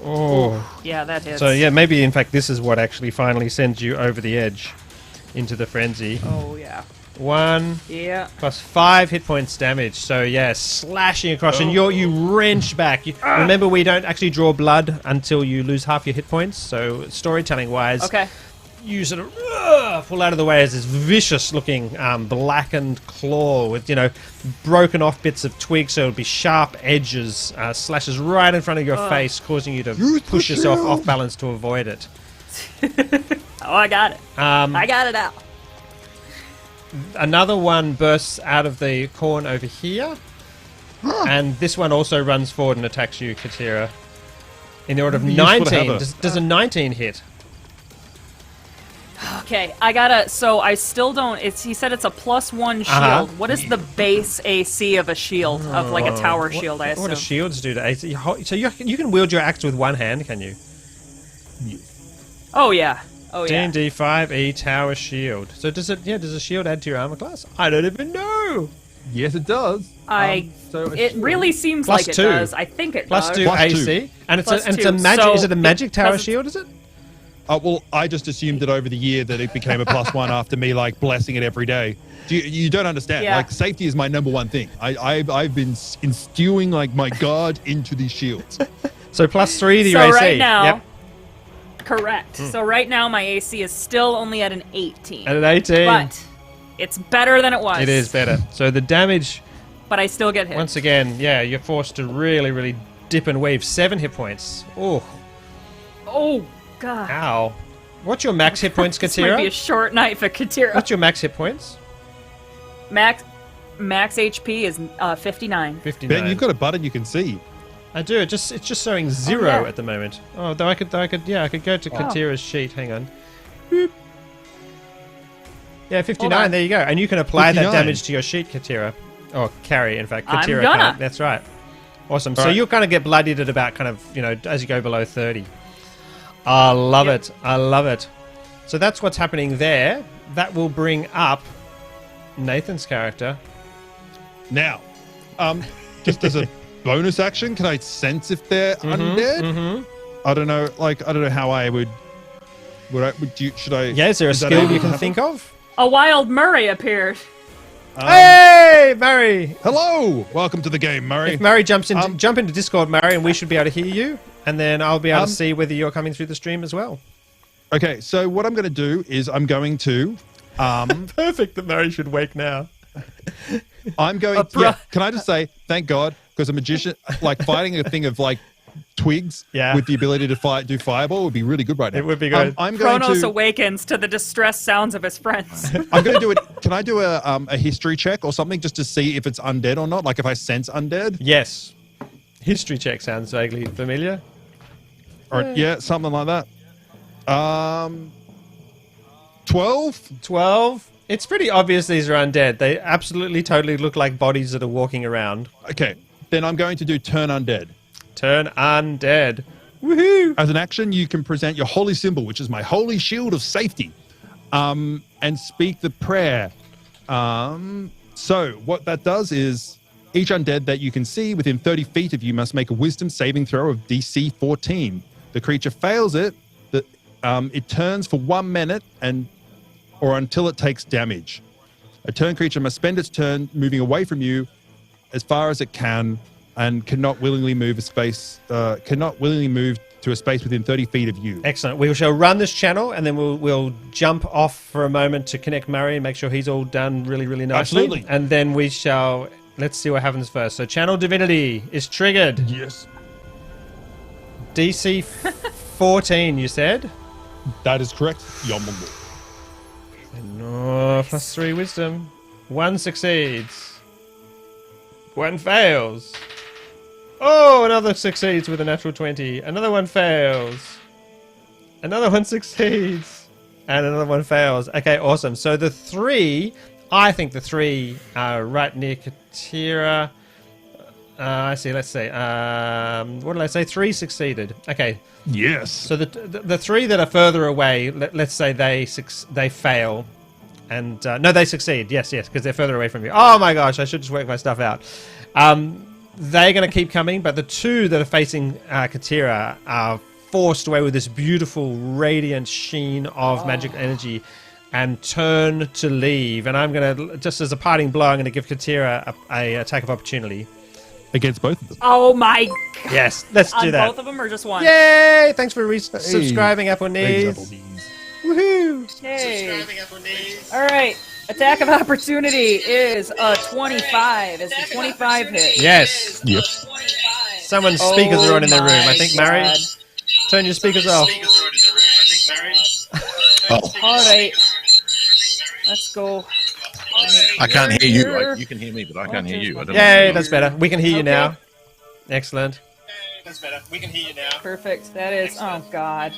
Oh. Yeah, that hits. So yeah, maybe in fact this is what actually finally sends you over the edge into the frenzy. Oh, yeah. 1 Yeah. plus 5 hit points damage. So yeah, slashing across, and you wrench back. Remember, we don't actually draw blood until you lose half your hit points. So storytelling wise, Okay. you sort of pull out of the way as this vicious-looking blackened claw with broken off bits of twig, so it'll be sharp edges, slashes right in front of your face, causing you to Use the push yourself shield. off balance to avoid it. Oh, I got it. I got it out. Another one bursts out of the corn over here, and this one also runs forward and attacks you, Katira, in the order of Useful to 19. have a- Does a 19 hit? Okay, I gotta. So I still don't. He said it's a +1 shield. Uh-huh. What is the base AC of a shield of like a tower shield? I assume. What do shields do to AC? So you can wield your axe with one hand, can you? Oh yeah. Oh yeah. D&D 5e tower shield. So does it? Yeah, does a shield add to your armor class? I don't even know. Yes, it does. It really seems Plus like it 2. does. I think it does. +2 Plus AC, and it's Plus a 2. magic. So is it a magic tower because shield? Is it? Well, I just assumed that over the year that it became a +1 after me like blessing it every day. You don't understand. Yeah. Like safety is my #1 thing. I've been instilling like my god into these shields. So +3 to your So AC. right now, Yep. correct. So right now my AC is still only at an 18. At an 18. But it's better than it was. It is better. So the damage, But I still get hit. once again, yeah, you're forced to really, really dip and weave. 7 hit points. Oh, Oh god. ow. What's your max hit points, This might be a Katira? short night for Katira. What's your max hit points? Max HP is 59. 59. Ben, you've got a button you can see. I do. It's just showing 0 yeah. at the moment. Oh, though I could go to Katira's sheet. Hang on. Boop. Yeah, 59. on. There you go. And you can apply that 59. damage to your sheet, Katira. Or Cari, in fact. I'm Katira gonna. can't. That's right. Awesome. So Alright. you'll kind of get bloodied at about as you go below 30. I love Yep. it. I love it. So that's what's happening there. That will bring up Nathan's character. Now, just as a bonus action, can I sense if they're undead? Mm-hmm. I don't know. Like, I don't know how I would. Should I? Yeah, is there a that skill able you to can happen? think of? A wild Murray appeared. Hey, Murray! Hello, welcome to the game, Murray. If Murray jump into Discord, Murray, and we should be able to hear you, and then I'll be able to see whether you're coming through the stream as well. Okay, so what I'm going to do is I'm going to. Perfect that Murray should wake now. I'm going. Yeah, can I just say thank God because a magician like fighting a thing of like twigs with the ability to do fireball would be really good right now. It would be good. I'm going Kronos to. awakens to the distressed sounds of his friends. I'm going to do it. Can I do a history check or something just to see if it's undead or not? Like if I sense undead? Yes. History check sounds vaguely familiar. Or yeah, something like that. 12? 12. It's pretty obvious these are undead. They absolutely, totally look like bodies that are walking around. Okay, then I'm going to do turn undead. Turn undead. Woohoo! As an action, you can present your holy symbol, which is my holy shield of safety, and speak the prayer. So what that does is each undead that you can see within 30 feet of you must make a wisdom saving throw of DC 14. The creature fails it, it turns for 1 minute or until it takes damage. A turn creature must spend its turn moving away from you as far as it can and cannot willingly move to a space within 30 feet of you. Excellent. We shall run this channel, and then we'll jump off for a moment to connect Murray and make sure he's all done really, really nicely. Absolutely. And then we shall... Let's see what happens first. So Channel Divinity is triggered. Yes. DC 14, you said? That is correct. Yomungu. No, +3 wisdom. 1 succeeds. 1 fails. Oh, another succeeds with a natural 20. Another one fails. Another one succeeds. And another one fails. Okay, awesome. So I think the 3 are right near Katira. I see, let's see. What did I say? 3 succeeded. Okay. Yes. So the 3 that are further away, let's say they fail. And no, they succeed. Yes, because they're further away from you. Oh my gosh, I should just work my stuff out. They're going to keep coming, but the 2 that are facing Katira are forced away with this beautiful, radiant sheen of magic energy and turn to leave. And I'm going to, just as a parting blow, I'm going to give Katira a attack of opportunity. Against both of them. Oh my god. Yes, let's do that. On both of them or just one? Yay! Thanks for subscribing, Apple Knees. Woohoo! Yay. All right. Attack of opportunity is a 25. Is the 25 hit? Yes. Yep. Someone's speakers are on in their room. I think, Mary. God. Turn your speakers off. Oh. All right. Let's go. I can't hear you. You can hear me, but I can't hear you. I don't Yay, know. that's better. We can hear you Okay. now. Excellent. Perfect. That is. Oh god.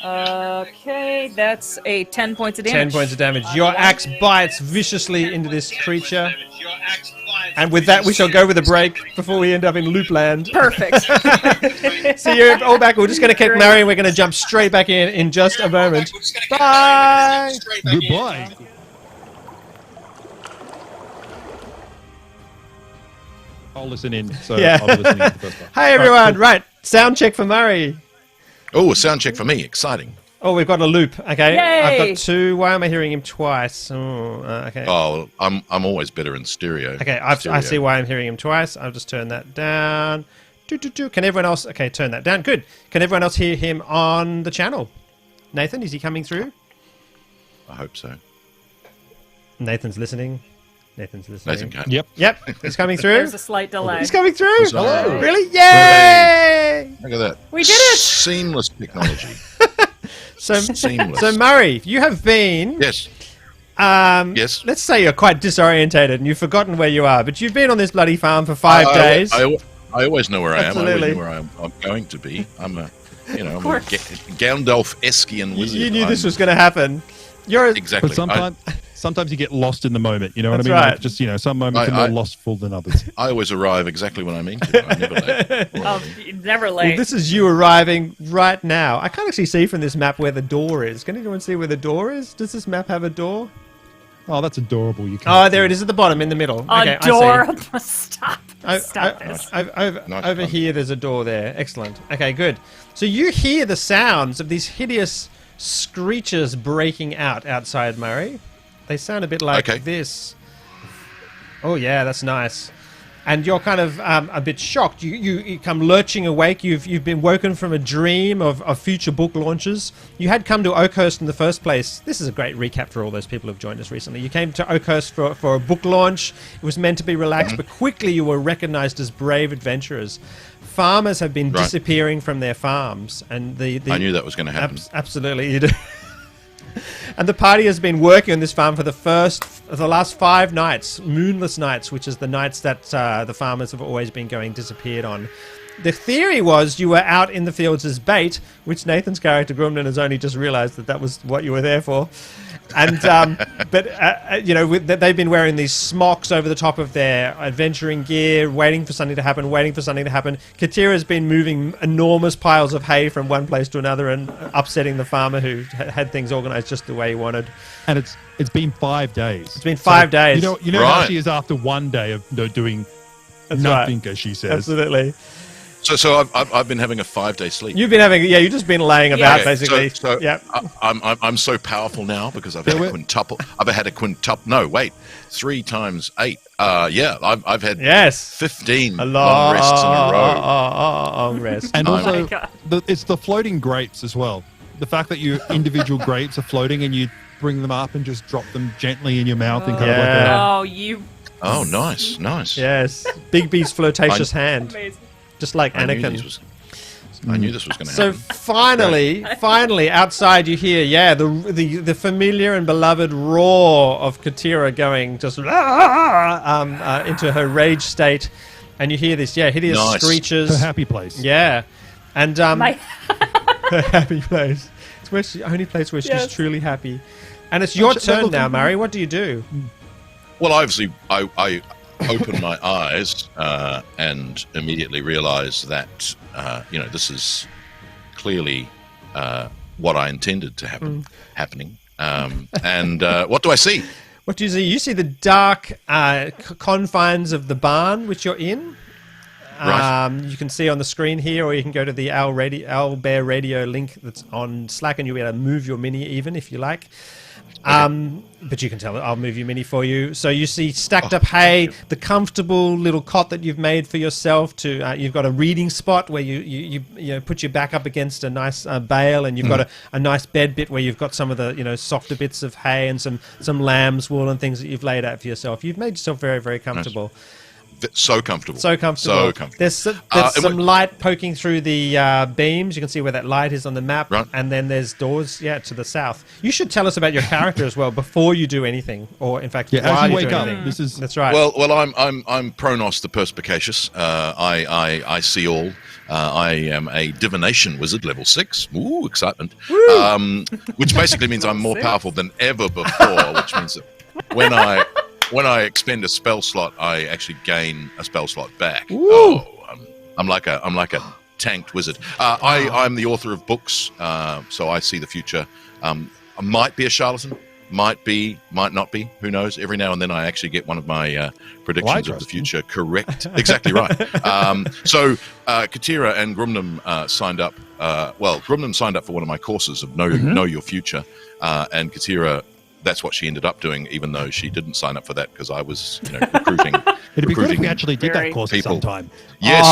Okay, that's a 10 points of 10 damage. points of damage. Your axe bites viciously into this creature. And with that, we shall go with a break before we end up in Loopland. Perfect. So you're all back. We're just going to keep Mary. We're going to jump straight back in just a moment. Bye. Goodbye. I'll listen in. So Yeah. I'll be listening to the first part. Hey, everyone. Right. Sound check for Murray. Oh, a sound check for me. Exciting. Oh, we've got a loop. Okay. Yay. I've got 2. Why am I hearing him twice? Oh, okay. Oh, I'm always better in stereo. Okay, I Stereo. see why I'm hearing him twice. I'll just turn that down. Can everyone else... Okay, turn that down. Good. Can everyone else hear him on the channel? Nathan, is he coming through? I hope so. Nathan's listening. Nathan can't. Yep. Yep, he's coming through. There's a slight delay. He's coming through. Hello. Really? Yay! Look at that. We did it! Seamless technology. So, Seamless. so Murray, you have been... Yes. Yes. Let's say you're quite disorientated and you've forgotten where you are, but you've been on this bloody farm for 5 days. I always know where I am. I Absolutely. always know where I'm going to be. I'm a Gandalf-esque wizard. You knew this was going to happen. You're Exactly. But sometimes you get lost in the moment. You know what I That's mean? right. Like just some moments are more lostful than others. I always arrive exactly when I mean to. I'm never late. Oh, never Well, late. this is you arriving right now. I can't actually see from this map where the door is. Can anyone see where the door is? Does this map have a door? Oh, that's adorable. You can't Oh, there it is at the bottom in the middle. Okay, Adorable. Stop. Stop this. Over here, there's a door there. Excellent. Okay, good. So you hear the sounds of these hideous screeches breaking out outside, Murray. They sound a bit like this. Oh, yeah, that's nice. And you're kind of a bit shocked. You come lurching awake. You've been woken from a dream of future book launches. You had come to Oakhurst in the first place. This is a great recap for all those people who've joined us recently. You came to Oakhurst for a book launch. It was meant to be relaxed, but quickly you were recognized as brave adventurers. Farmers have been disappearing from their farms, and I knew that was going to happen. Absolutely, you do. And the party has been working on this farm for the last 5 nights, moonless nights, which is the nights that the farmers have always been going disappeared on. The theory was you were out in the fields as bait, which Nathan's character Grumden has only just realised that was what you were there for. And they've been wearing these smocks over the top of their adventuring gear, waiting for something to happen. Katira's been moving enormous piles of hay from one place to another and upsetting the farmer who had things organised just the way he wanted. And it's been 5 days. It's been 5 days. You know how she is after 1 day of doing nothing, as she says. Absolutely. So I've been having a 5-day sleep. You've been having, you've just been laying about basically. So I'm so powerful now because I've had a quintuple. I've had a quintuple. No, wait, 3 times 8. I've had 15 long rests in a row. Long rest. And also, it's the floating grapes as well. The fact that your individual grapes are floating and you bring them up and just drop them gently in your mouth and kind of like a... Oh, you... Oh, nice. Yes, Big B's flirtatious hand. Amazing. Just like I Anakin. knew this was going to So happen. finally, outside you hear, the familiar and beloved roar of Katira going just into her rage state, and you hear this, hideous screeches. Her happy place. Yeah, and My... her happy place. It's the only place where she's truly happy. And it's your turn now, Murray. What do you do? Well, obviously, I open my eyes and immediately realize that this is clearly what I intended to happening. And what do I see? What do you see? You see the dark confines of the barn which you're in. Right. You can see on the screen here, or you can go to the Owl Bear Radio link that's on Slack, and you'll be able to move your mini even if you like. But you can tell it. I'll move your mini for you. So you see stacked up hay, the comfortable little cot that you've made for yourself. You've got a reading spot where you put your back up against a nice bale, and you've got a nice bed bit where you've got some of the softer bits of hay and some lamb's wool and things that you've laid out for yourself. You've made yourself very, very comfortable. Nice. So comfortable. So comfortable. So comfortable. There's some light poking through the beams. You can see where that light is on the map. Right. And then there's doors, to the south. You should tell us about your character as well before you do anything, or in fact, while as you you wake do up, anything. That's right. Well, I'm Pronos the Perspicacious. I see all. I am a divination wizard, level 6. Ooh, excitement! Which basically means I'm more powerful than ever before. Which means that when I expend a spell slot, I actually gain a spell slot back. Ooh. Oh, I'm like a tanked wizard. I'm the author of books, so I see the future. I might be a charlatan. Might be, might not be. Who knows? Every now and then I actually get one of my predictions of the future correct. Exactly right. So Katira and Grumnum signed up. Grumnum signed up for one of my courses of Know Your Future. And Katira, that's what she ended up doing, even though she didn't sign up for that because I was recruiting. It'd be good if we actually did that course at some time. Yes.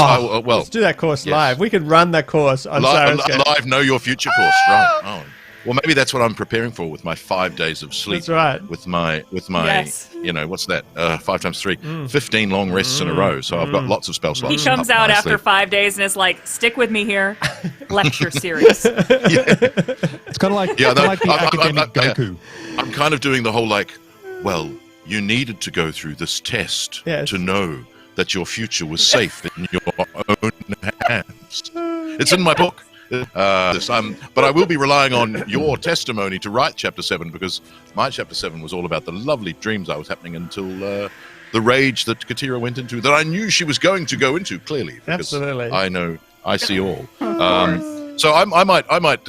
Let's do that course live. We could run that course on Syrinscape. Live Know Your Future course. Right. Oh. Well, maybe that's what I'm preparing for with my 5 days of sleep. That's right. With my Yes. what's that? 5 times 3, 15 long rests in a row. So I've got lots of spell slots. He comes out after 5 days and is like, "Stick with me here, lecture series." It's kind of like, the academic Goku. I'm kind of doing the whole you needed to go through this test to know that your future was safe in your own hands. It's in my book. But I will be relying on your testimony to write Chapter 7 because my Chapter 7 was all about the lovely dreams I was happening until the rage that Katira went into that I knew she was going to go into clearly. Because Absolutely. I see all. So I might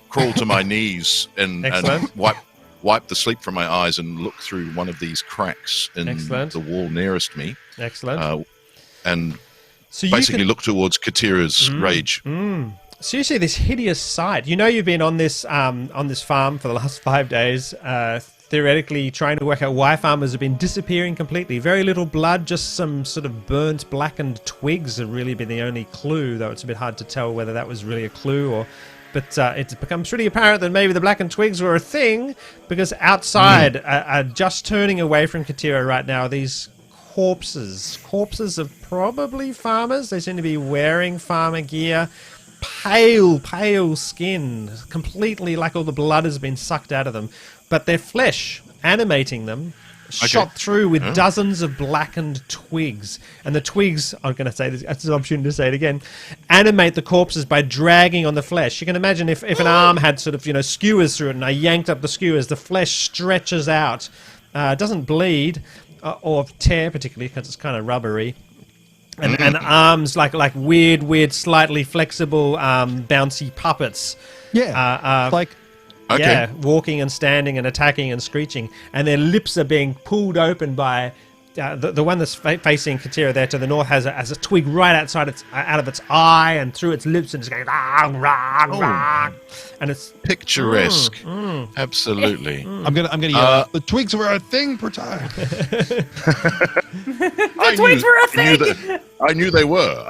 crawl to my knees and wipe the sleep from my eyes and look through one of these cracks in the wall nearest me. Excellent. And so basically look towards Katira's rage. So you see this hideous sight. You've been on this farm for the last 5 days, theoretically trying to work out why farmers have been disappearing completely. Very little blood, just some sort of burnt, blackened twigs have really been the only clue, though it's a bit hard to tell whether that was really a clue or... But it becomes pretty apparent that maybe the blackened twigs were a thing, because outside, just turning away from Katira right now, are these corpses of probably farmers. They seem to be wearing farmer gear. Pale skin, completely like all the blood has been sucked out of them, but their flesh animating them, shot through with dozens of blackened twigs. And the twigs, I'm going to say this, it's an opportunity to say it again, animate the corpses by dragging on the flesh. You can imagine if an arm had sort of, skewers through it and I yanked up the skewers, the flesh stretches out, doesn't bleed or tear particularly because it's kind of rubbery. And arms like weird, slightly flexible, bouncy puppets. Yeah, walking and standing and attacking and screeching, and their lips are being pulled open by the one that's facing Katira there to the north has a twig right outside out of its eye and through its lips and it's going rah, and it's picturesque. Absolutely. I'm gonna yell. The twigs were a thing, Protar. The twigs were a thing. I knew they were.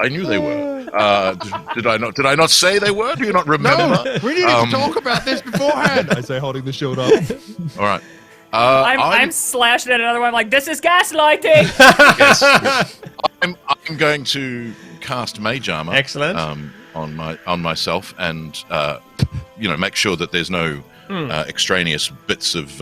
Did I not say they were? Do you not remember? No, we needed to talk about this beforehand. I say, holding the shield up. All right. I'm slashing at another one. I'm like, this is gaslighting. Yes. I'm going to cast Mage Armor. Excellent. On myself and make sure that there's no extraneous bits of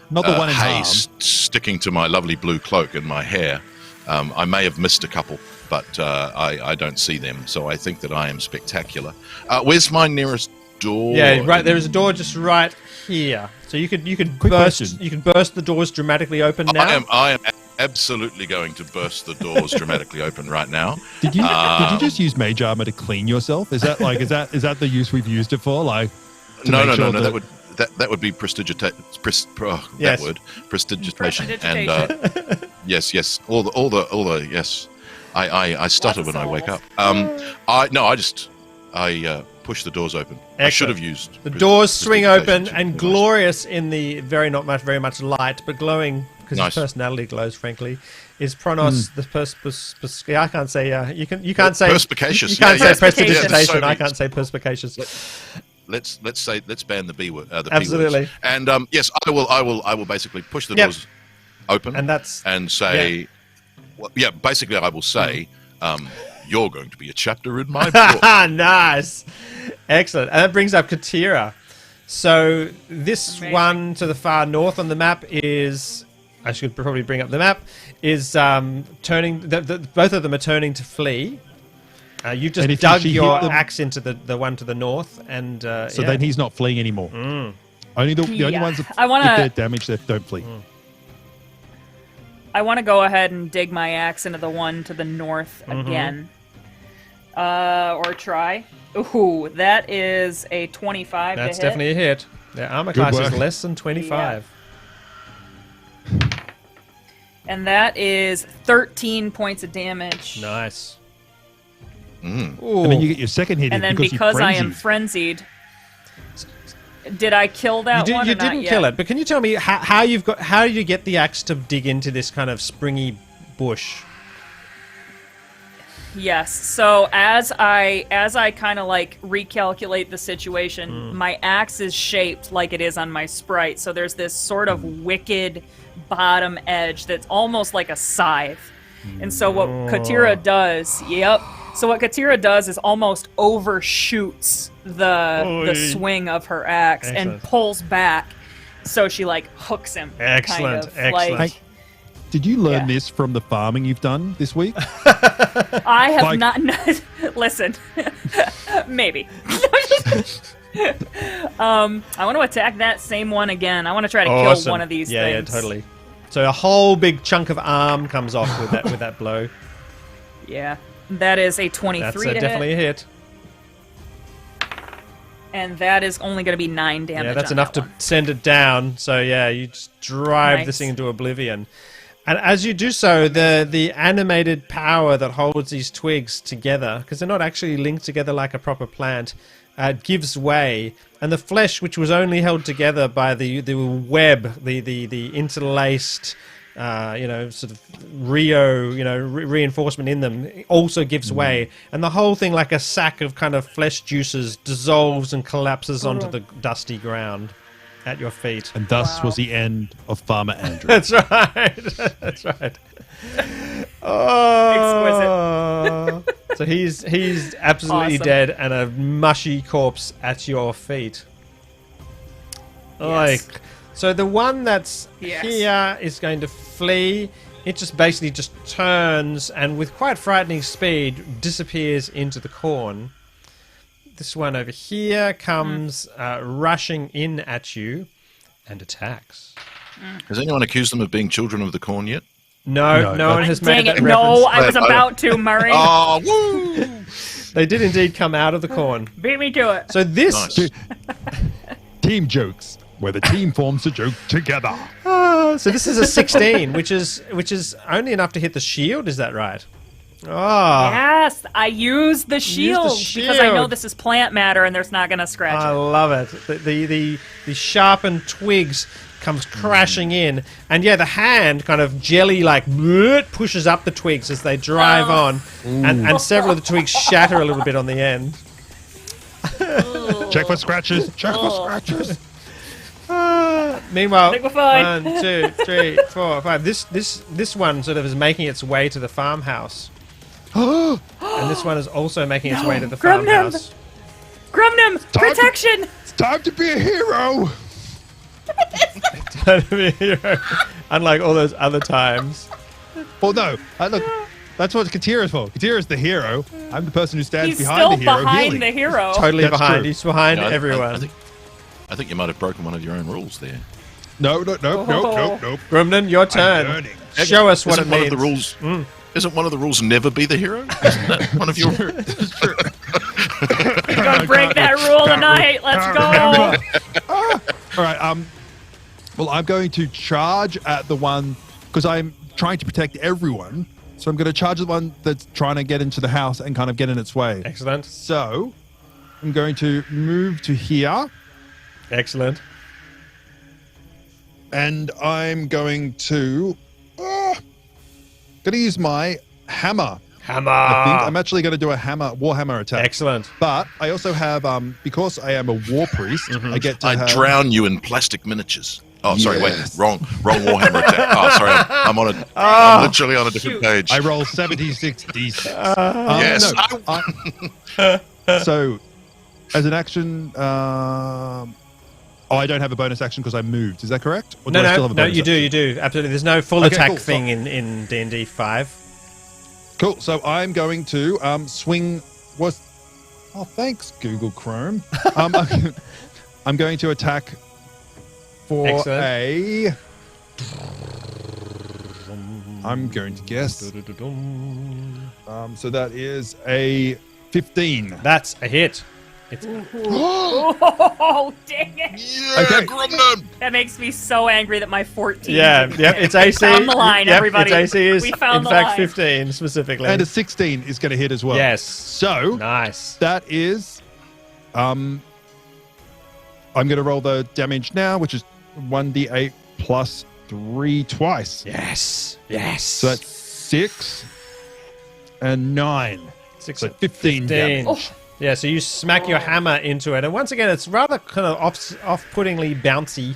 not the one in hay arm. Sticking to my lovely blue cloak and my hair. I may have missed a couple, but I don't see them, so I think that I am spectacular. Where's my nearest door? Yeah, right. There is a door just right here, so you could burst the doors dramatically open now. I am absolutely going to burst the doors dramatically open right now. Did you just use Mage Armor to clean yourself? Is that the use we've used it for? No. That would be prestidigitation. And yes, all the yes. I stutter when I wake up. I push the doors open. Excellent. I should have used the doors swing open and glorious in the very much light, but glowing because his personality glows. Frankly, is Pronos the I can't say you can't say perspicacious. You can't say prestidigitation. Yeah, I can't say perspicacious. Let's ban the B word. The Absolutely. P words. And yes, I will basically push the doors open and say Well, yeah, basically, I will say, you're going to be a chapter in my book. Nice. Excellent. And that brings up Katira. So this one to the far north on the map is, I should probably bring up the map, is turning, both of them are turning to flee. You've just dug your axe into the one to the north. And so then he's not fleeing anymore. Only the only ones that, if they're damaged, they don't flee. I want to go ahead and dig my axe into the one to the north again. Or try. Ooh, that is a 25 That's to hit. definitely a hit. Their armor Good class work. is less than 25. And that is 13 points of damage. Nice. And then you get your second hit And in then because I am frenzied. frenzied, did I kill that one? You or not didn't yet? kill it, but can you tell me how do you get the axe to dig into this kind of springy bush? Yes. So as I kind of like recalculate the situation, my axe is shaped like it is on my sprite. So there's this sort of wicked bottom edge that's almost like a scythe. And so what Katira does, so what Katira does is almost overshoots the swing of her axe and pulls back. So she like hooks him. Excellent. Kind of, like, Did you learn this from the farming you've done this week? I have not. Listen, maybe. I want to attack that same one again. I want to try to kill one of these things. Yeah, totally. So a whole big chunk of arm comes off with that blow. Yeah, that is a 23 That's to definitely hit. a hit. And that is only going to be 9 damage. Yeah, that's on enough that to one. send it down. So yeah, you just drive this thing into oblivion. And as you do so, the animated power that holds these twigs together, because they're not actually linked together like a proper plant, gives way, and the flesh, which was only held together by the web, the interlaced, sort of reinforcement in them, also gives way, and the whole thing, like a sack of kind of flesh juices, dissolves and collapses onto the dusty ground at your feet. And thus was the end of Farmer Andrew. That's right. That's right. Oh, so he's absolutely Awesome. dead and a mushy corpse at your feet. Like, so the one that's here is going to flee. It just basically just turns and with quite frightening speed disappears into the corn. This one over here comes rushing in at you and attacks. Has anyone accused them of being children of the corn yet? No one has made that reference. No, I was about to, Murray. Oh, woo! They did indeed come out of the corn. Beat me to it. So this... Nice. Team jokes, where the team forms a joke together. So this is a 16, which is only enough to hit the shield, is that right? Oh, Yes, I use the shield because I know shield. this is plant matter and there's not going to scratch I it. love it. The sharpened twigs comes crashing in, and the hand kind of jelly like pushes up the twigs as they drive on, and several of the twigs shatter a little bit on the end. Check for scratches. Check for scratches. Meanwhile, I think we're fine. 1, 2, 3, 4, 5. This one sort of is making its way to the farmhouse, and this one is also making its way to the Grumnum! farmhouse. Grumnum, protection! It's time to be a hero. Unlike all those other times. Well, no. Look, that's what Katira's for. Katira's the hero. I'm the person who stands He's behind still the hero. behind healing. the hero. Totally That's behind. true. He's behind No, everyone. I think you might have broken one of your own rules there. No. Grumnan, your turn. learning. Show us what it Isn't one means. of the rules? Isn't one of the rules never be the hero? Isn't that one of your? We're gonna break that rule tonight. Let's go. All right. Well, I'm going to charge at the one because I'm trying to protect everyone. So I'm going to charge at the one that's trying to get into the house and kind of get in its way. Excellent. So I'm going to move to here. Excellent. And I'm going to use my hammer. Hammer. I think I'm actually going to do a warhammer attack. Excellent. But I also have because I am a war priest, I get to I have, drown you in plastic miniatures. Oh, sorry, Yes. wait, wrong Warhammer attack. Oh, sorry, I'm literally on a different Shoot. page. I roll 76 d6. Yes. So, as an action, I don't have a bonus action because I moved. Is that correct? Or do I still have a bonus you action? do. Absolutely. There's no full Okay, attack cool. thing in D&D 5. Cool. So I'm going to swing. Oh, thanks, Google Chrome. I'm going to attack for Excellent. I'm going to guess. So that is a 15. That's a hit. Oh, dang it! Yeah, Okay. Grumman! That makes me so angry that my 14. Yeah, didn't yep, hit. it's AC. We found the line, Yep, everybody. Its AC is, we found in the fact, line. 15 specifically. And a 16 is going to hit as well. Yes. So Nice. that is, I'm going to roll the damage now, which is 1d8 plus 3 twice. Yes. So that's 6 and 9. 6 So and 15 damage. Oh. Yeah, so you smack your hammer into it, and once again, it's rather kind of off-puttingly bouncy,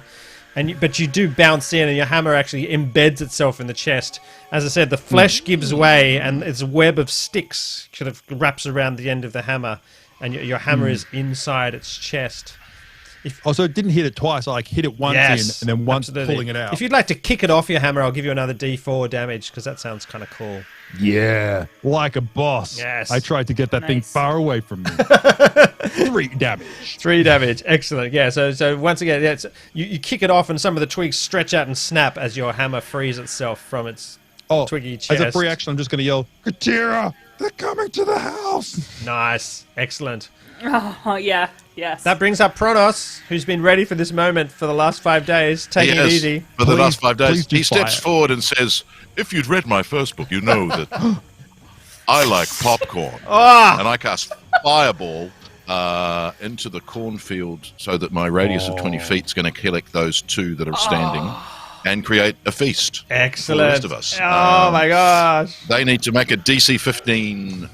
but you do bounce in, and your hammer actually embeds itself in the chest. As I said, the flesh gives way, and its web of sticks sort of wraps around the end of the hammer, and your hammer is inside its chest. Also, it didn't hit it twice. I hit it once Yes, in, and then once absolutely. pulling it out. If you'd like to kick it off your hammer, I'll give you another D4 damage, because that sounds kind of cool. Yeah, like a boss. Yes. I tried to get that thing Nice. far away from me. 3 damage. 3 damage, excellent. Yeah, so once again, yeah, you kick it off, and some of the twigs stretch out and snap as your hammer frees itself from its twiggy chest. As a free action, I'm just going to yell, Katira, they're coming to the house. Nice, excellent. Oh, yeah, yes. That brings up Pronos, who's been ready for this moment for the last 5 days. Taking it easy. For the Please- last 5 days. please do He steps fire. forward and says, if you'd read my first book, you know that I like popcorn. Ah! And I cast Fireball into the cornfield so that my radius of 20 feet is going to collect those 2 that are standing and create a feast Excellent. for the rest of us. Oh my gosh. They need to make a DC 15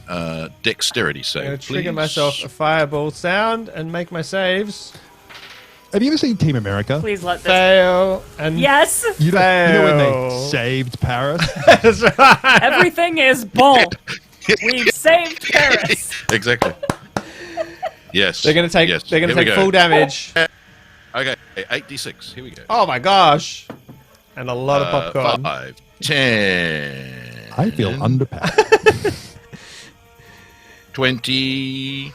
dexterity I'm save. going to trigger please. myself a fireball sound and make my saves. Have you ever seen Team America? Please let this. Fail and Yes, You know when fail. they saved Paris? That's right. everything is bull. We've saved Paris. Exactly. Yes. They're going to take. Yes. They're going to Here we take go. full damage. Okay, 8d6. Here we go. Oh my gosh. And a lot of popcorn. 5, 10. I feel underpowered. 20,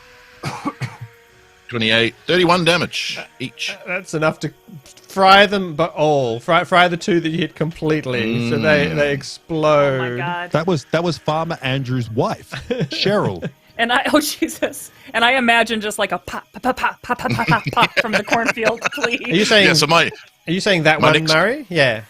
28, 31 damage each. That's enough to fry them, but all fry the 2 that you hit completely, so they explode. Oh my god. That was Farmer Andrew's wife, Cheryl. And oh Jesus! And I imagine just like a pop, pop, pop, pop, pop, pop, pop, pop from the cornfield, Are you please. saying? Yeah, so Are you saying that my one, next- Murray? Yeah.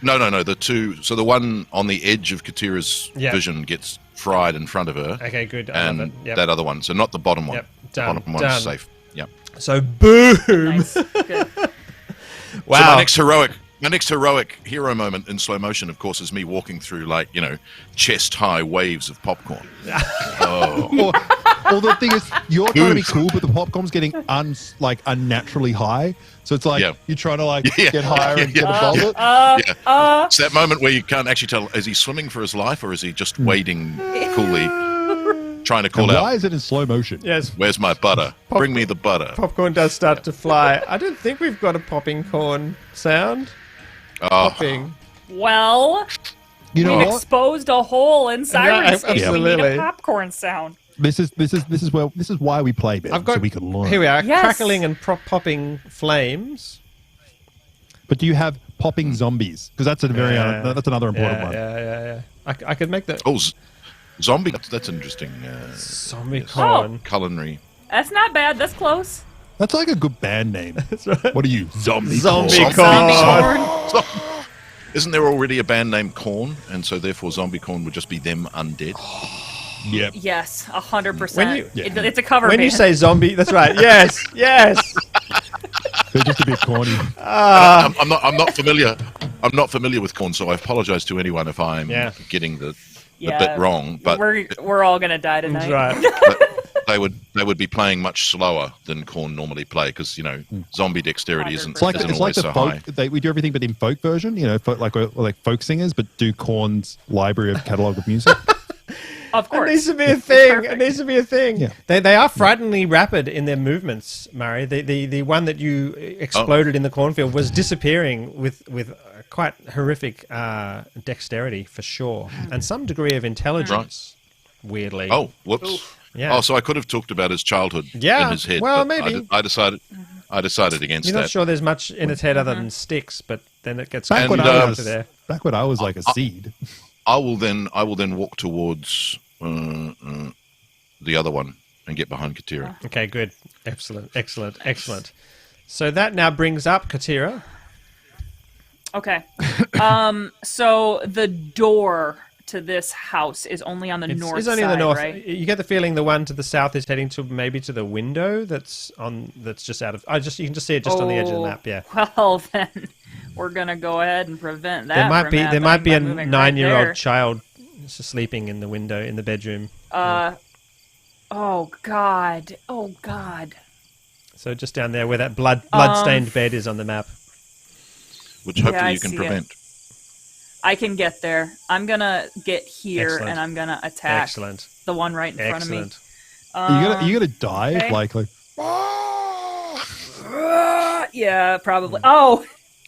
no, the 2. So the one on the edge of Katira's Yeah. vision gets fried in front of her. Okay, good. I love And it. Yep. that other one. So not the bottom one. Yep, The done, bottom one done. is safe. Yep. So boom! Nice. Good. Wow. So my next heroic hero moment in slow motion, of course, is me walking through chest high waves of popcorn. Well, the thing is, you're trying to be cool, but the popcorn's getting unnaturally high. So it's like Yeah. you're trying to Yeah. get higher and get Yeah. above it. It's that moment where you can't actually tell, is he swimming for his life or is he just wading coolly, trying to call And out, why is it in slow motion? Yes, where's my butter? Bring me the butter. popcorn does start to fly. I don't think we've got a popping corn sound. Oh, Popping. Well, You know we what? exposed a hole in Syrinscape. We need absolutely. a popcorn sound. This is why we play Ben, I've got. so we can learn. Here we are, Yes. crackling and popping flames. But do you have popping zombies? Because that's that's another important one. Yeah. I could make that oh, zombie. That's interesting. zombie yes. corn. Culinary. That's not bad. That's close. That's like a good band name. What are you, zombie? Zombie corn? corn. Isn't there already a band named Corn, and so therefore Zombie Corn would just be them undead? Yep. Yes, 100%. When you- It's a cover When band. you say zombie, that's right. Yes, yes. They're just a bit corny. I'm not familiar. I'm not familiar with Corn, so I apologize to anyone if I'm Yeah. getting the Yeah, bit wrong. But we're all gonna die tonight. That's right. they would be playing much slower than Khorne normally play because zombie dexterity isn't It's like always the so folk. high. We do everything but in folk version. Like folk singers, but do Khorne's library of catalog of music. Of course. It needs to be a thing. It perfect. needs to be a thing. Yeah. They are frighteningly rapid in their movements, Murray. The one that you exploded in the cornfield was disappearing with quite horrific dexterity for sure, and some degree of intelligence. Weirdly. Oh, whoops. Yeah. Oh, so I could have talked about his childhood Yeah, in his head. well, but maybe. I decided against You're that. not sure there's much in its head other than sticks, but then it gets Back when And, I to was there. like a seed. I will then walk towards the other one and get behind Katira. Okay, good. Excellent. So that now brings up Katira. Okay. So the door to this house is only on the north It's only side, in the north. right? You get the feeling the one to the south is heading to maybe to the window that's just out of. You can just see it just on the edge of the map. Yeah. Well, then we're gonna go ahead and prevent that. There might from be happening a by moving right 9-year-old there. child just sleeping in the window in the bedroom. Oh God. So just down there where that blood-stained bed is on the map. Which hopefully I you can see it. prevent. I can get there. I'm gonna get here Excellent. and I'm gonna attack Excellent. the one right in front of me. Excellent. You gotta dive okay. like Yeah, probably. Oh,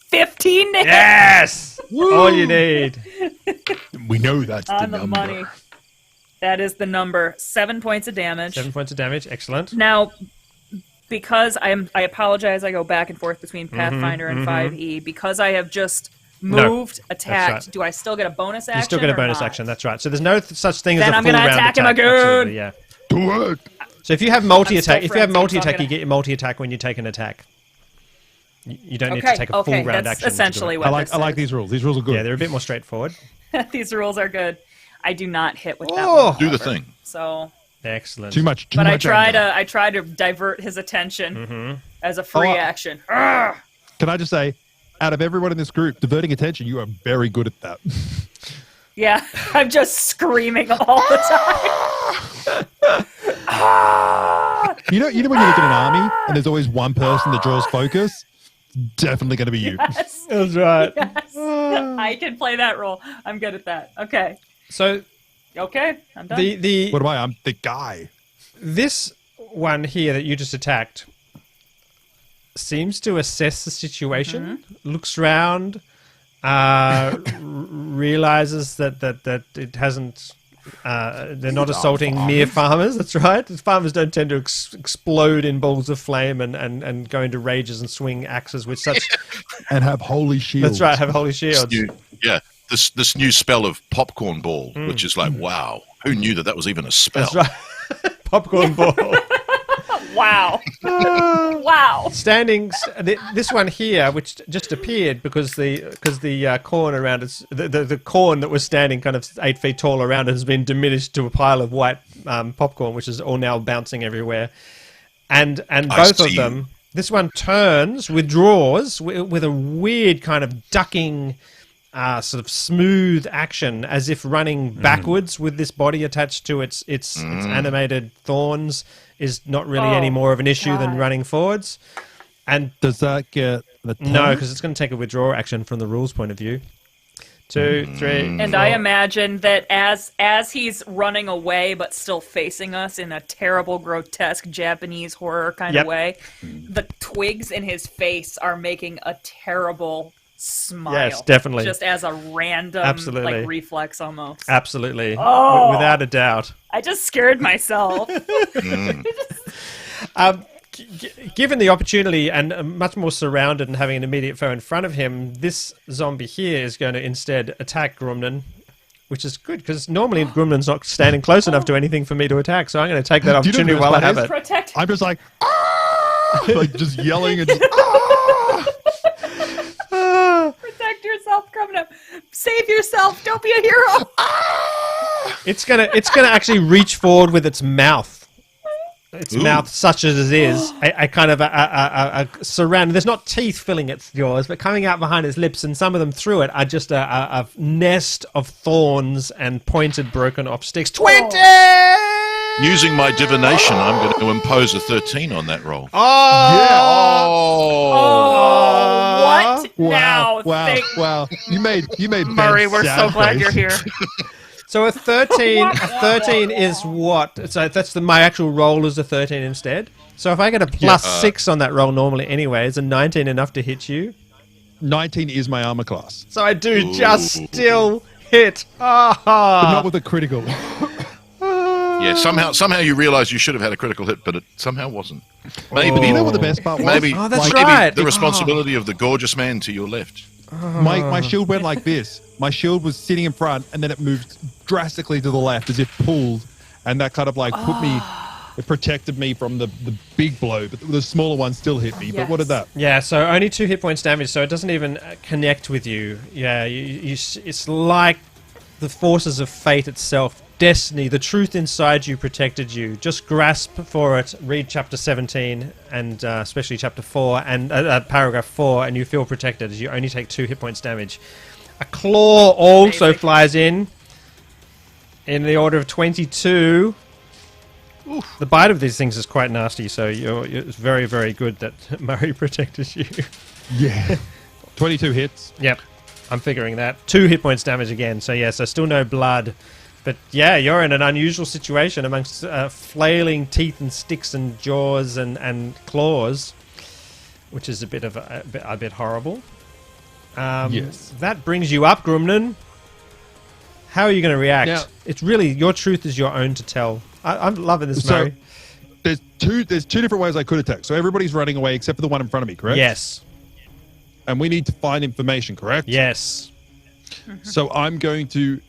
15 to hit. Yes. All you need. we know that's the On the number. money. That is the number. 7 points of damage. 7 points of damage. Excellent. Now, because I apologize, I go back and forth between Pathfinder and 5e. Because I have just moved, attacked, right. do I still get a bonus action? You still get a or bonus not? action. That's right. So there's no such thing as Then a I'm full gonna round attack him attack. again. Absolutely, yeah. Do it. So if you have multi-attack, still frenzied, so I'm you get multi-attack when you take an attack. You don't need to Okay, take a full okay, round that's action. to do it. essentially what I this like is. these rules. These rules are good. Yeah, they're a bit more straightforward. These rules are good. I do not hit with that Oh. one. Do the however. thing. So, Excellent. Too much. but I much try anger. to divert his attention as a free action. Can I just say, out of everyone in this group, diverting attention, you are very good at that. Yeah, I'm just screaming all the time. You know when you look at an army and there's always one person that draws focus? Definitely going to be you. Yes, That's right. yes. I can play that role. I'm good at that. Okay. So Okay, I'm done. What am I? I'm the guy. this one here that you just attacked seems to assess the situation, looks round, realizes that it hasn't. They're not assaulting mere farmers. That's right. Farmers don't tend to explode in balls of flame and go into rages and swing axes with such. And have holy shields. That's right. Have holy shields. This new spell of popcorn ball, which is like, wow, who knew that was even a spell? That's right. Popcorn ball. Wow. Wow. Standing, this one here, which just appeared because the corn around it, the corn that was standing kind of 8 feet tall around it has been diminished to a pile of white popcorn, which is all now bouncing everywhere. And both of them, this one turns, withdraws with a weird kind of ducking, sort of smooth action, as if running backwards with this body attached to its animated thorns is not really any more of an issue than running forwards. And does that get the 10? No, because it's going to take a withdrawal action from the rules point of view. 2, 3, And 4. I imagine that as he's running away but still facing us in a terrible, grotesque Japanese horror kind of way, the twigs in his face are making a terrible smile. Yes, definitely. Just as a random Absolutely. reflex almost. Absolutely. Oh! Without a doubt. I just scared myself. Given the opportunity and much more surrounded and having an immediate foe in front of him, this zombie here is going to instead attack Grumnan, which is good because normally Grumnan's not standing close enough to anything for me to attack, so I'm going to take that Do you know opportunity the while I best have part it. Protect. I'm just like, like just yelling and just, ah! Protect yourself, Grumna. Save yourself. Don't be a hero. It's gonna actually reach forward with its mouth. Its mouth, such as it is, a kind of a surround. There's not teeth filling its jaws, but coming out behind its lips, and some of them through it are just a nest of thorns and pointed, broken off sticks. 20! Using my divination, I'm going to impose a 13 on that roll. Oh, what now? Wow. You made Murray, Ben we're sad so glad face. you're here. So a 13 is what? So that's my actual roll is a 13 instead. So if I get a plus 6 on that roll normally anyway, is a 19 enough to hit you? 19 is my armor class, So I do just still hit. but not with a critical. Yeah, somehow you realise you should have had a critical hit, but it somehow wasn't. Maybe You know what the best part was? maybe, that's maybe right. the responsibility of the gorgeous man to your left. My shield went like this. My shield was sitting in front, and then it moved drastically to the left as if pulled, and that kind of like put me. It protected me from the big blow, but the smaller one still hit me. But what did that? Yeah, so only 2 hit points damage, so it doesn't even connect with you. Yeah, it's like the forces of fate itself. Destiny, the truth inside you protected you. Just grasp for it, read chapter 17, and especially chapter 4, and paragraph 4, and you feel protected as you only take 2 hit points damage. A claw also Amazing. flies in the order of 22. Oof. The bite of these things is quite nasty, so it's very, very good that Murray protected you. Yeah, 22 hits. Yep, I'm figuring that. 2 hit points damage again, so yeah, so still no blood. But yeah, you're in an unusual situation amongst flailing teeth and sticks and jaws and claws, which is a bit horrible. Yes. That brings you up, Grumnan. How are you going to react? Now- It's really your truth is your own to tell. I'm loving this, So Murray. there's two different ways I could attack. So everybody's running away except for the one in front of me, correct? Yes. And we need to find information, correct? Yes. So I'm going to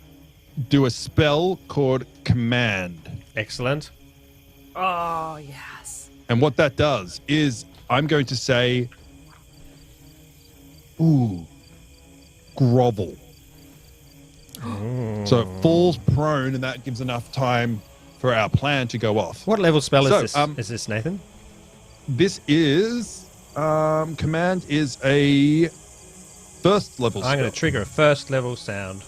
do a spell called Command. Excellent. Oh, yes. And what that does is I'm going to say, grovel. So it falls prone, and that gives enough time for our plan to go off. What level spell So, is this? Is this, Nathan? This is, Command is a first level spell. I'm going to trigger a first level sound.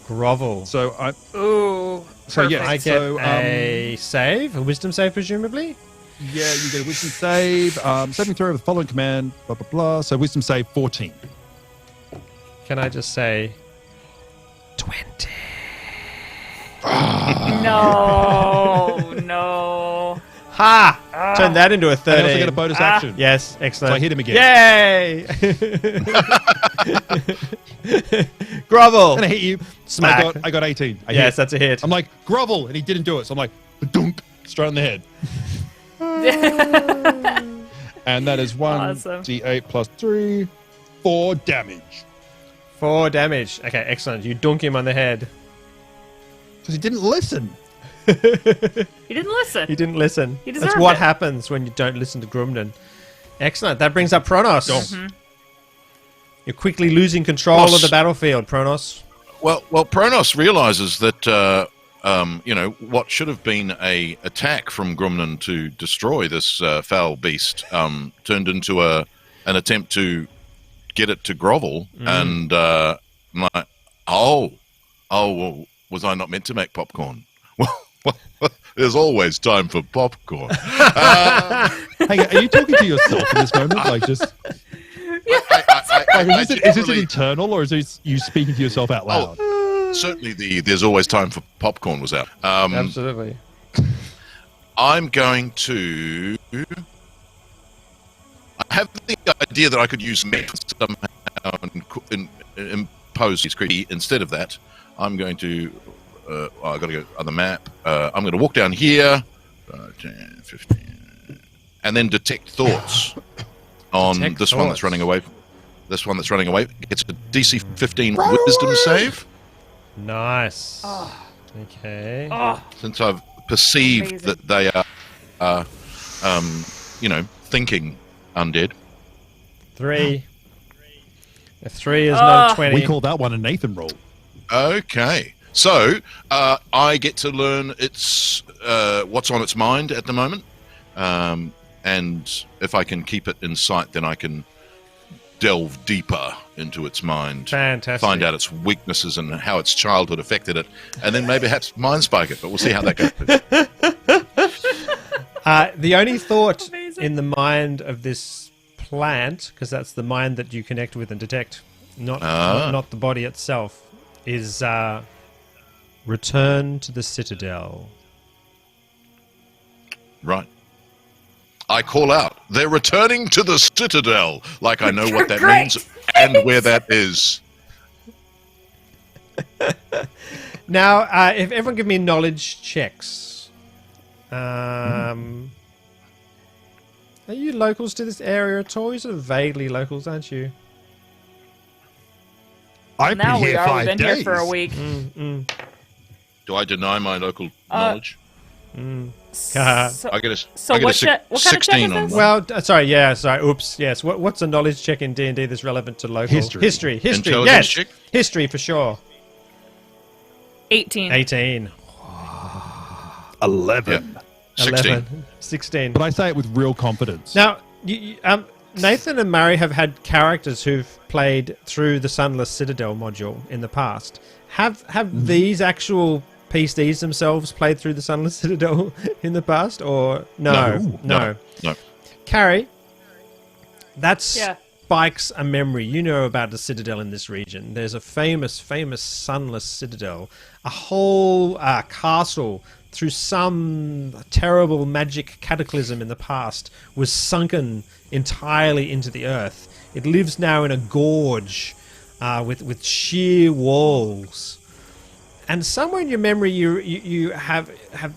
Grovel. So I, Ooh. So, perfect. yes. I get a save, a wisdom save, presumably. yeah, you get a wisdom save. Saving throw with the following command, blah, blah, blah. So wisdom save 14. Can I just say 20? No. Ha! Turn that into a I 13. also get a bonus action. Yes, excellent. So I hit him again. Yay! Grovel. And I hit you. Smack. I got 18. I Yes, hit. that's a hit. I'm like, grovel, and he didn't do it. So I'm like, dunk, straight on the head. And that is 1 Awesome. d8 plus 3, 4 damage. 4 damage. Okay, excellent. You dunk him on the head. Because he didn't listen. He didn't listen. He didn't listen. He That's deserved what it. happens when you don't listen to Grumnan. Excellent. That brings up Pronos. You're quickly losing control of the battlefield, Pronos. Well, Pronos realizes that what should have been a attack from Grumnan to destroy this foul beast turned into an attempt to get it to grovel, and well, was I not meant to make popcorn? Well, there's always time for popcorn. Hey, are you talking to yourself in this moment? Like, just. Is this an internal, or is this you speaking to yourself out loud? Certainly, there's always time for popcorn was out. Absolutely. I'm going to. I have the idea that I could use method somehow and impose his creepy. Instead of that, I'm going to. I've got to go on the map. I'm going to walk down here, 10, 15, and then detect thoughts on Detect this one thoughts. that's running away. This one that's running away gets a DC 15 Wisdom save. Nice. Okay. Oh, Since I've perceived Amazing. that they are, thinking undead. 3. A 3 is no 20. We call that one a Nathan roll. Okay. So, I get to learn its what's on its mind at the moment. And if I can keep it in sight, then I can delve deeper into its mind. Fantastic. Find out its weaknesses and how its childhood affected it, and then maybe perhaps mind spike it, but we'll see how that goes. The only thought Amazing. in the mind of this plant, because that's the mind that you connect with and detect, not the body itself, is return to the Citadel. Right. I call out, they're returning to the Citadel, like I know what that Great. means and where that is. Now, if everyone give me knowledge checks. Are you locals to this area at all? You're sort of vaguely locals, aren't you? I've Now been we here are. 5 We've been days. here for a week. Do I deny my local knowledge? So, I get a, so I get what a check- what kind of check 16 is on this? one. Well, sorry. Oops. Yes. What's a knowledge check in D&D that's relevant to local? History. History. Intelligence Yes. check? History for sure. 18. 18. 11. 16. 11. 16. But I say it with real confidence. Now, Nathan and Murray have had characters who've played through the Sunless Citadel module in the past. Have these actual PCs themselves played through the Sunless Citadel in the past, or no? No. Cari, that Yeah. spikes a memory. You know about the Citadel in this region. There's a famous Sunless Citadel, a whole castle through some terrible magic cataclysm in the past was sunken entirely into the earth. It lives now in a gorge with sheer walls. And somewhere in your memory, you have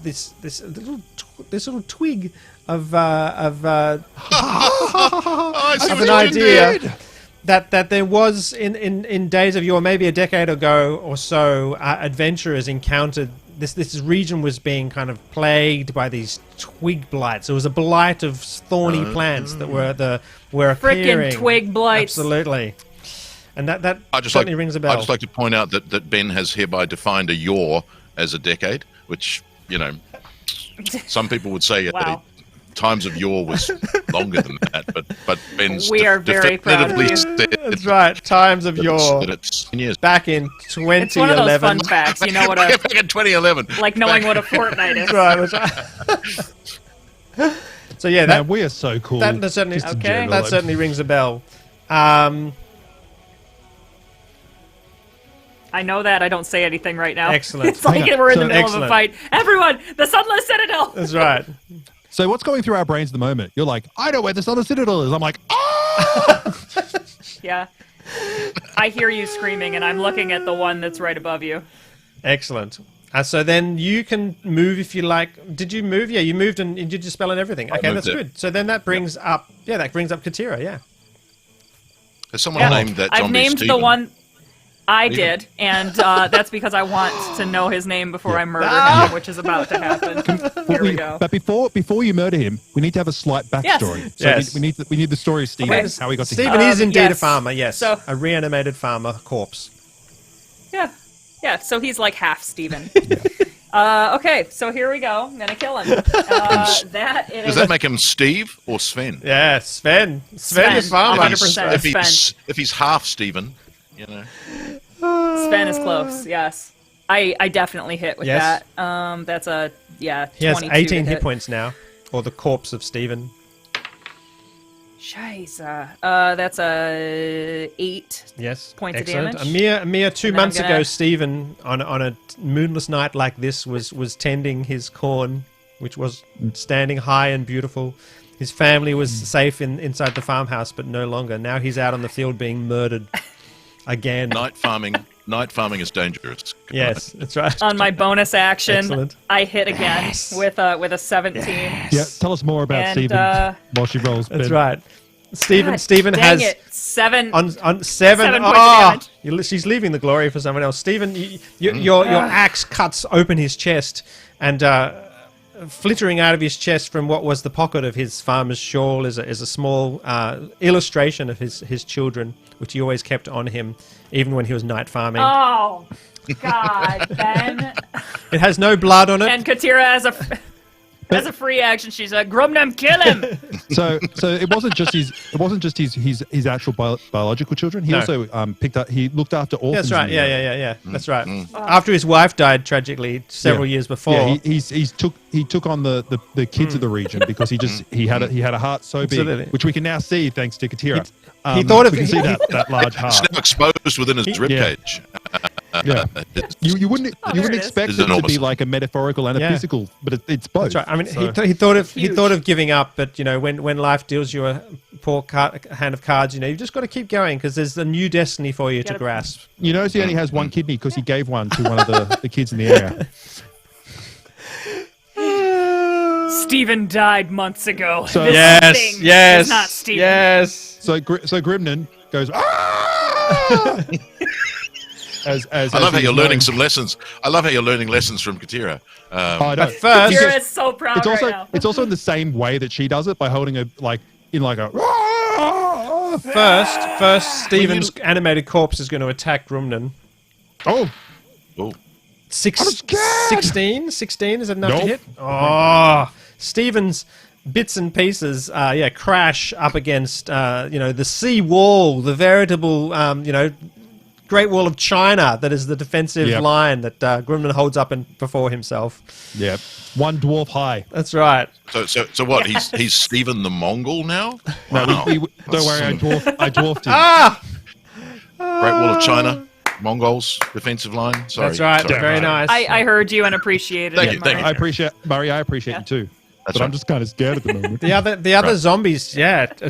this little twig of of an idea that there was in days of yore, maybe a decade ago or so, adventurers encountered this region was being kind of plagued by these twig blights. It was a blight of thorny plants that were appearing. Frickin' twig blights. Absolutely. And that I just certainly rings a bell. I'd just like to point out that Ben has hereby defined a yaw as a decade, which, some people would say Wow. times of yore was longer than that, but Ben's We are very proud of definitively you. said That's right. Times of that yore. it's 10 years. Back in It's one of those 2011. fun facts. You know what Back in 2011. like knowing what a fortnight is. That's right. So yeah, Man, we are so cool. that certainly Just in Okay. general, that like- certainly rings a bell. I know that. I don't say anything right now. Excellent. It's like Hang on. we're in the So- middle Excellent. of a fight. Everyone, the Sunless Citadel. That's right. So what's going through our brains at the moment? You're like, I know where the Sunless Citadel is. I'm like, oh! Yeah. I hear you screaming, and I'm looking at the one that's right above you. Excellent. So then you can move if you like. Did you move? Yeah, you moved and you did your spell and everything. Okay, moved that's it. good. So then that brings up. Yeah, that brings up Katira. Yeah. Has someone Yeah. named that zombie I've named Steven? the one I Steven. did, and that's because I want to know his name before I murder him, which is about to happen. Here we go. But before you murder him, we need to have a slight backstory. Yes. So Yes. we need the story of Stephen, Okay. how he got to Stephen here. is indeed a yes. farmer. Yes. So- a reanimated farmer corpse. Yeah. Yeah, so he's like half Steven. Okay, so here we go. I'm going to kill him. That is... Does that make him Steve or Sven? Yeah, Sven. Sven is Sven, farmer. 100%. If he's half Steven, Sven is close, yes. I definitely hit with Yes. that. That's a, yeah, He has 22 18 to hit points now, or the corpse of Stephen. Scheisse. That's a 8. Yes, Points of excellent. damage. A mere 2 And then I'm months ago, gonna- Stephen, on a moonless night like this, was tending his corn, which was standing high and beautiful. His family was safe inside the farmhouse, but no longer. Now he's out on the field being murdered again. night farming is dangerous. Yes, that's right. On my bonus action, Excellent. I hit again with a 17. Yeah, tell us more about And, Stephen while she rolls. That's Ben. right. Stephen Dang has it. 7. on 7. 7 points of Oh, damage. she's leaving the glory for someone else. Stephen, your axe cuts open his chest, and flittering out of his chest from what was the pocket of his farmer's shawl is a small illustration of his children, which he always kept on him, even when he was night farming. Oh, God, Ben. It has no blood on it. And Katira has a... As a free action, she's like, Grumnum, kill him! So it wasn't just his actual biological children. He also he looked after orphans. That's right. in the area. Yeah. That's right. After his wife died tragically several years before. Yeah, he took on the kids of the region because he had a heart so big, Absolutely. which we can now see thanks to Katira. He thought of we can see that large heart. It's now exposed within his ribcage. Yeah, you wouldn't it expect is. it to It's be enormous. like a metaphorical and a Yeah. physical, but it's both. That's right. I mean, So- he thought Huge. of giving up, but when life deals you a poor hand of cards, you've just got to keep going because there's a new destiny for you to Gotta- grasp. You notice he only has one kidney because he gave one to one of the kids in the area. Stephen died months ago. So- This Yes, thing yes, is not Stephen. yes. So Grimnan goes. "Ah!" as I love how he's you're learning known. some lessons. I love how you're learning lessons from Katira. I know. At first, Kira is so proud It's also right now. it's also in the same way that she does it by holding a first, Stephen's animated corpse is going to attack Grumnan. Oh, Oh, 16? 16 is enough Nope. to hit? Oh, Stephen's bits and pieces, crash up against, the sea wall, the veritable, Great Wall of China that is the defensive Yep. line that Grumnan holds up before himself. yeah, one dwelf high. That's right. so what? He's Stephen the Mongol now. No, Wow. don't worry, I dwarfed him. Great Wall of China, Mongols defensive line. Sorry, That's right. Sorry. Very nice. I heard you and appreciated Thank it. you, thank Murray. you. I appreciate Murray. I appreciate you too, That's but right. I'm just kind of scared at the moment. The other Right. zombies,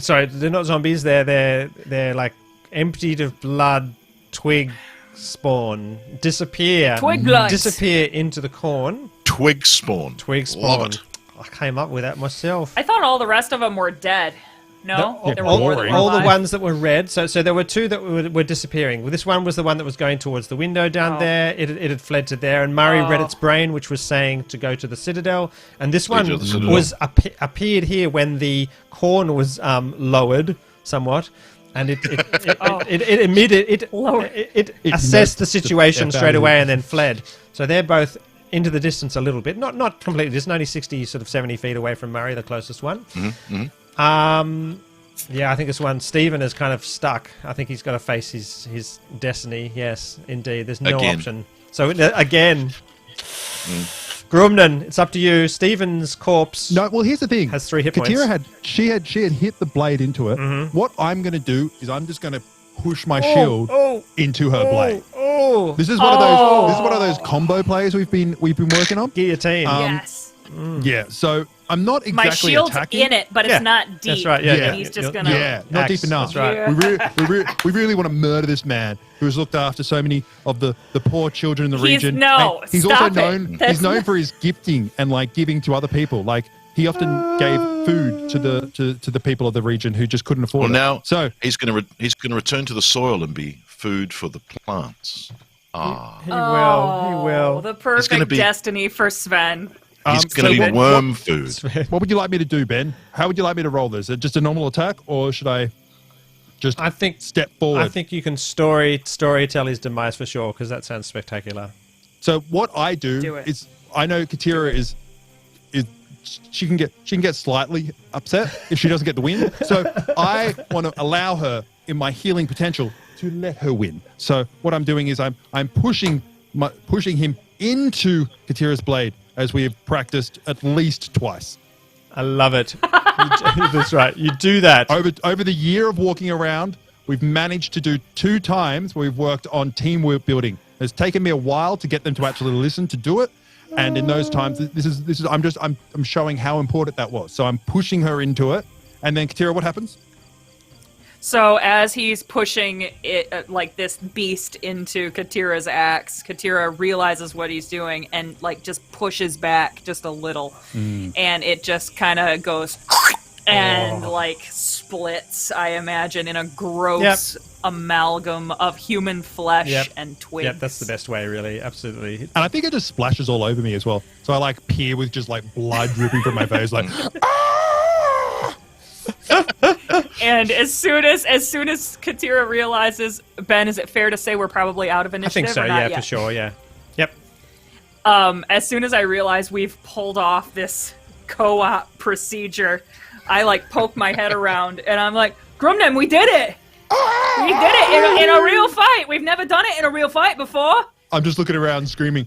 sorry, they're not zombies. They're like emptied of blood, twig spawn, disappear, Twig bloods. disappear into the corn. Twig spawn. Twig spawn. Love it. I came up with that myself. I thought all the rest of them were dead. No? Yeah, There were all, more that were all the alive? ones that were red. So there were two that were disappearing. Well, this one was the one that was going towards the window down Oh. there. It had fled to there, and Murray read Oh. its brain, which was saying to go to the Citadel. And this Go one to the Citadel. was appeared here when the corn was lowered somewhat. And it Lower. assessed the noped the situation F out straight of away it. and then fled. So they're both into the distance a little bit, not completely distant, only 60, sort of 70 feet away from Murray, the closest one. Yeah, I think this one, Stephen, is kind of stuck. I think he's got to face his destiny. Yes, indeed. There's no Again. option. So again, Grumnan, it's up to you. Stephen's corpse. No, well, here's the thing. Has 3 hit Katira points. had hit the blade into it. Mm-hmm. What I'm going to do is I'm just going to push my shield into her blade. Oh, This is one of those. This is one of those combo plays we've been working on. guillotine. Yes. Yeah. So I'm not My exactly shield's attacking. in it, but Yeah, it's not deep. that's right, yeah, yeah. And he's just gonna. Yeah, not Axe, deep enough. that's right. Yeah. We really want to murder this man who has looked after so many of the poor children in the He's- region. no, And he's stop also it. known. That's He's known not- for his gifting and like giving to other people. Like he often gave food to the people of the region who just couldn't afford Well, it. now So he's going to return to the soil and be food for the plants. Ah, He will. The gonna perfect be- destiny for Sven. he's going to so be what- worm food. what would you like me to do, Ben? How would you like me to roll this? Is it just a normal attack, or should I just I think step forward? I think you can storytell his demise for sure, because that sounds spectacular. So what I Do do it. is I know Katira is she can get slightly upset if she doesn't get the win. So I want to allow her in my healing potential to let her win. So what I'm doing is I'm pushing him into Katira's blade as we have practiced at least twice. I love it. That's right. You do that. Over the year of walking around, we've managed to do 2 times where we've worked on teamwork building. It's taken me a while to get them to actually listen to do it, and in those times, this is I'm showing how important that was. So I'm pushing her into it, and then Katira, what happens? So as he's pushing it like this beast into Katira's axe, Katira realizes what he's doing and like just pushes back just a little, and it just kind of goes and like splits. I imagine in a gross amalgam of human flesh Yep. and twigs. Yeah, that's the best way, really. Absolutely. And I think it just splashes all over me as well. So I like peer with just like blood dripping from my face, like. And as soon as Katira realizes, Ben, is it fair to say we're probably out of I initiative? think so. or not Yeah, yet? for sure. Yeah. Yep. As soon as I realize we've pulled off this co-op procedure, I like poke my head around and I'm like, Grumnum, we did it! We did it in a real fight! We've never done it in a real fight before! I'm just looking around screaming.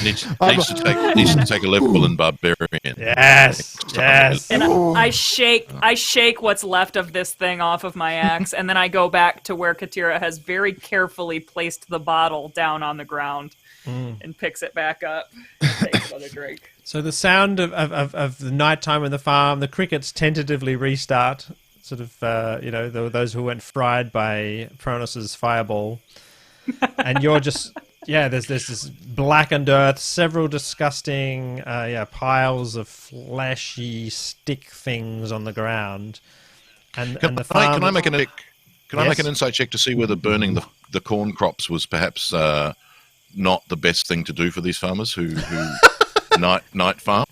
Needs to take a level in barbarian. Yes. And I shake what's left of this thing off of my axe, and then I go back to where Katira has very carefully placed the bottle down on the ground and picks it back up. Takes another drink. So the sound of the nighttime in the farm, the crickets tentatively restart. Sort of, those who weren't fried by Pronos's fireball, and you're just. Yeah, there's this blackened earth, several disgusting piles of fleshy stick things on the ground, and the farm. Can I make an insight check to see whether burning the corn crops was perhaps not the best thing to do for these farmers who night farm?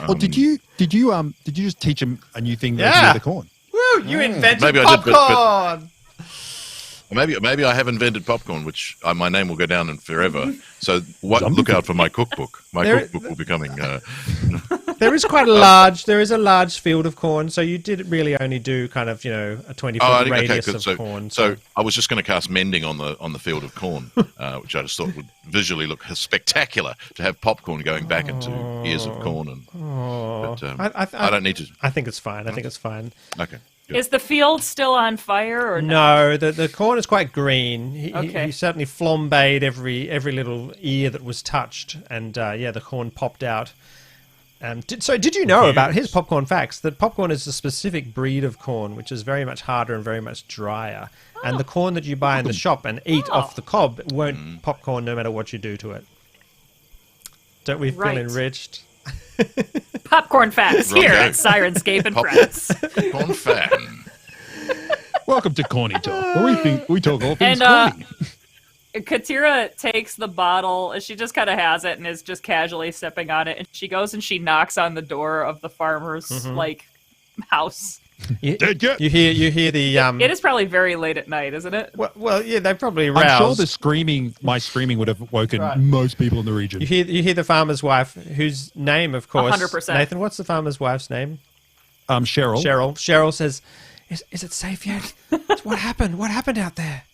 Well, did you just teach them a new thing with the corn? Woo! You invented Maybe popcorn. I did, but maybe I have invented popcorn, which my name will go down in forever. So look out for my cookbook. My cookbook will be coming. There is quite a large field of corn, so you did really only do kind of a 20-foot radius of corn. So I was just going to cast mending on the field of corn, which I just thought would visually look spectacular to have popcorn going back into ears of corn. But I don't need to. I think it's fine. I think it's fine. Okay. Good. Is the field still on fire or no? The corn is quite green. Okay. He certainly flambéed every little ear that was touched, and the corn popped out. Did you know about his popcorn facts? That popcorn is a specific breed of corn, which is very much harder and very much drier. And the corn that you buy in the shop and eat off the cob won't popcorn no matter what you do to it. Don't we feel enriched? Popcorn facts here at Syrinscape and Friends. Popcorn fan. Welcome to Corny Talk, where we talk all things corny. Katira takes the bottle. She just kind of has it and is just casually sipping on it. And she goes and she knocks on the door of the farmer's house. You hear the. It is probably very late at night, isn't it? Well, yeah, they probably roused. I'm sure my screaming would have woken most people in the region. You hear the farmer's wife, whose name, of course, 100%. Nathan. What's the farmer's wife's name? Cheryl. Cheryl says, "Is it safe yet? What happened? What happened out there?"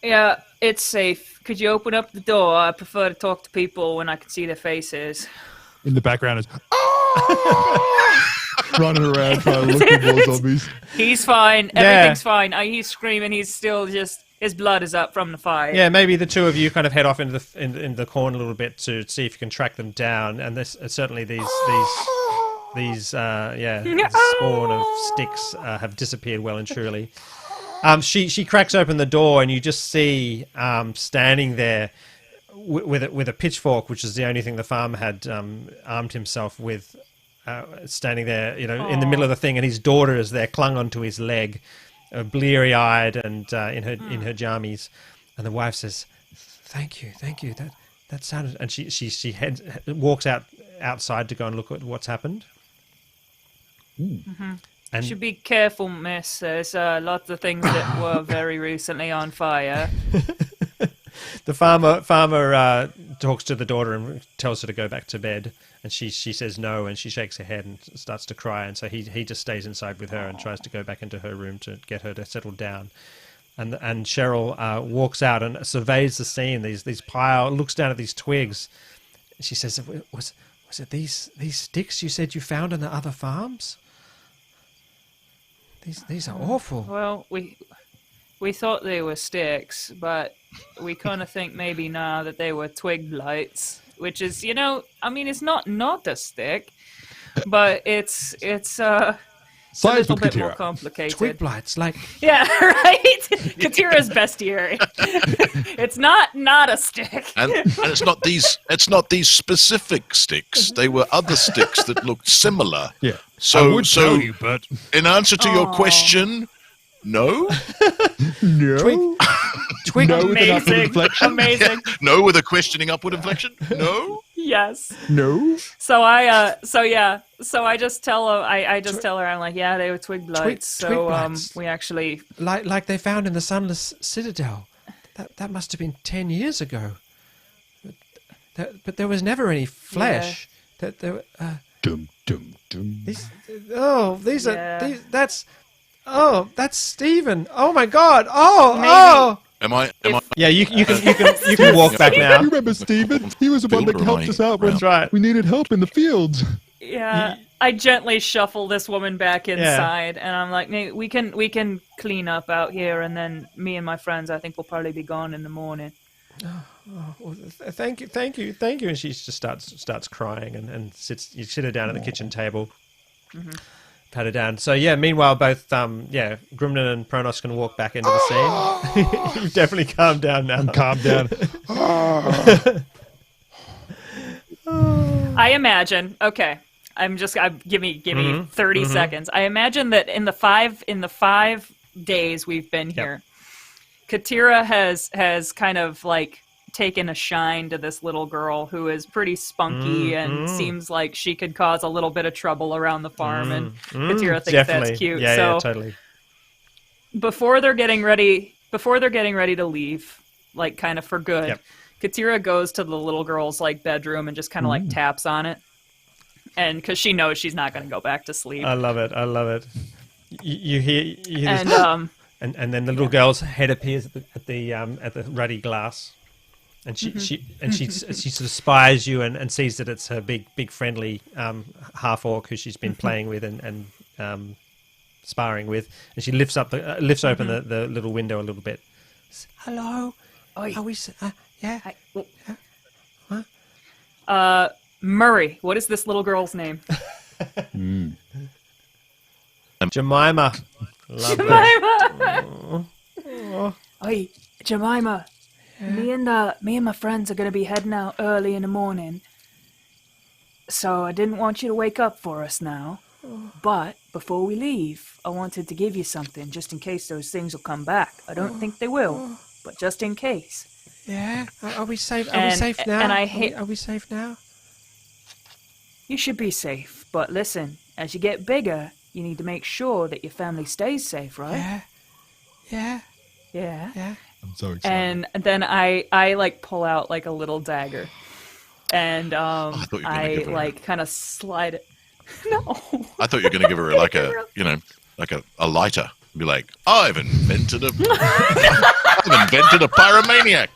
Yeah, it's safe. Could you open up the door? I prefer to talk to people when I can see their faces. In the background is running around trying to look for more zombies. He's fine. Everything's fine. He's screaming. He's still just... His blood is up from the fire. Yeah, maybe the two of you kind of head off into the corn a little bit to see if you can track them down. And this certainly these spawn of sticks have disappeared well and truly. She cracks open the door and you just see standing there with a pitchfork, which is the only thing the farmer had armed himself with, standing there, in the middle of the thing, and his daughter is there, clung onto his leg, bleary-eyed and in her jammies, and the wife says, "Thank you, that sounded." And she walks outside to go and look at what's happened. Mm-hmm. And you should be careful, miss. There's lots of things that were very recently on fire. The farmer talks to the daughter and tells her to go back to bed, and she says no, and she shakes her head and starts to cry, and so he just stays inside with her and tries to go back into her room to get her to settle down. And Cheryl walks out and surveys the scene. These looks down at these twigs. She says, "Was it these sticks you said you found on the other farms? These are awful." Well, we thought they were sticks, but we kind of think maybe now that they were twig blights, which is, it's not a stick, but it's a little bit more complicated. Twig blights, like... Yeah, right? Katira's bestiary. It's not a stick. And it's not these specific sticks. They were other sticks that looked similar. Yeah. So I would tell you, but in answer to your question, no. No. Twig. No with an upward Amazing. inflection. Amazing. No with a questioning upward inflection. No. Yes. No. So I just tell her, I'm like, yeah, they were twig blights. Twig blights. We actually... Like they found in the Sunless Citadel. that must have been 10 years ago. But there was never any flesh. That there. Dum dum dum. That's Stephen. Oh my God. Am I? Yeah, you can walk back now. You remember Stephen? He was the one that Field helped us out when That's right. we needed help in the fields. Yeah, I gently shuffle this woman back inside, and I'm like, "Hey, we can clean up out here, and then me and my friends, I think we'll probably be gone in the morning." Well, thank you. And she just starts crying and sits. You sit her down at the kitchen table, pat her down. So yeah. Meanwhile, both Grumnan and Pronos can walk back into the scene. You've definitely calmed down now. I'm calmed down. I imagine. Okay, give me 30 seconds. I imagine that in the five days we've been here, Katira has kind of like taken a shine to this little girl who is pretty spunky and seems like she could cause a little bit of trouble around the farm, and Katira thinks that's cute. Yeah, totally. Before they're getting ready to leave, like kind of for good, Katira goes to the little girl's like bedroom and just kind of like taps on it, and because she knows she's not going to go back to sleep. I love it. You hear and this, and then the little girl's head appears at the ruddy glass, and she sort of spies you and sees that it's her big friendly half orc who she's been playing with and sparring with, and she lifts open the little window a little bit. Hello, are we? Yeah. Murray, what is this little girl's name? Jemima. Jemima. Hey, Jemima. Me and my friends are gonna be heading out early in the morning, so I didn't want you to wake up for us now. But before we leave, I wanted to give you something just in case those things will come back. I don't think they will, but just in case. Yeah. Are we safe? Are we safe now? And Are we safe now? You should be safe, but listen, as you get bigger, you need to make sure that your family stays safe, right? Yeah. I'm so excited. And then I like pull out like a little dagger, and I like kind of slide it. No. I thought you were going to give her like a lighter. Be like, I've invented a pyromaniac.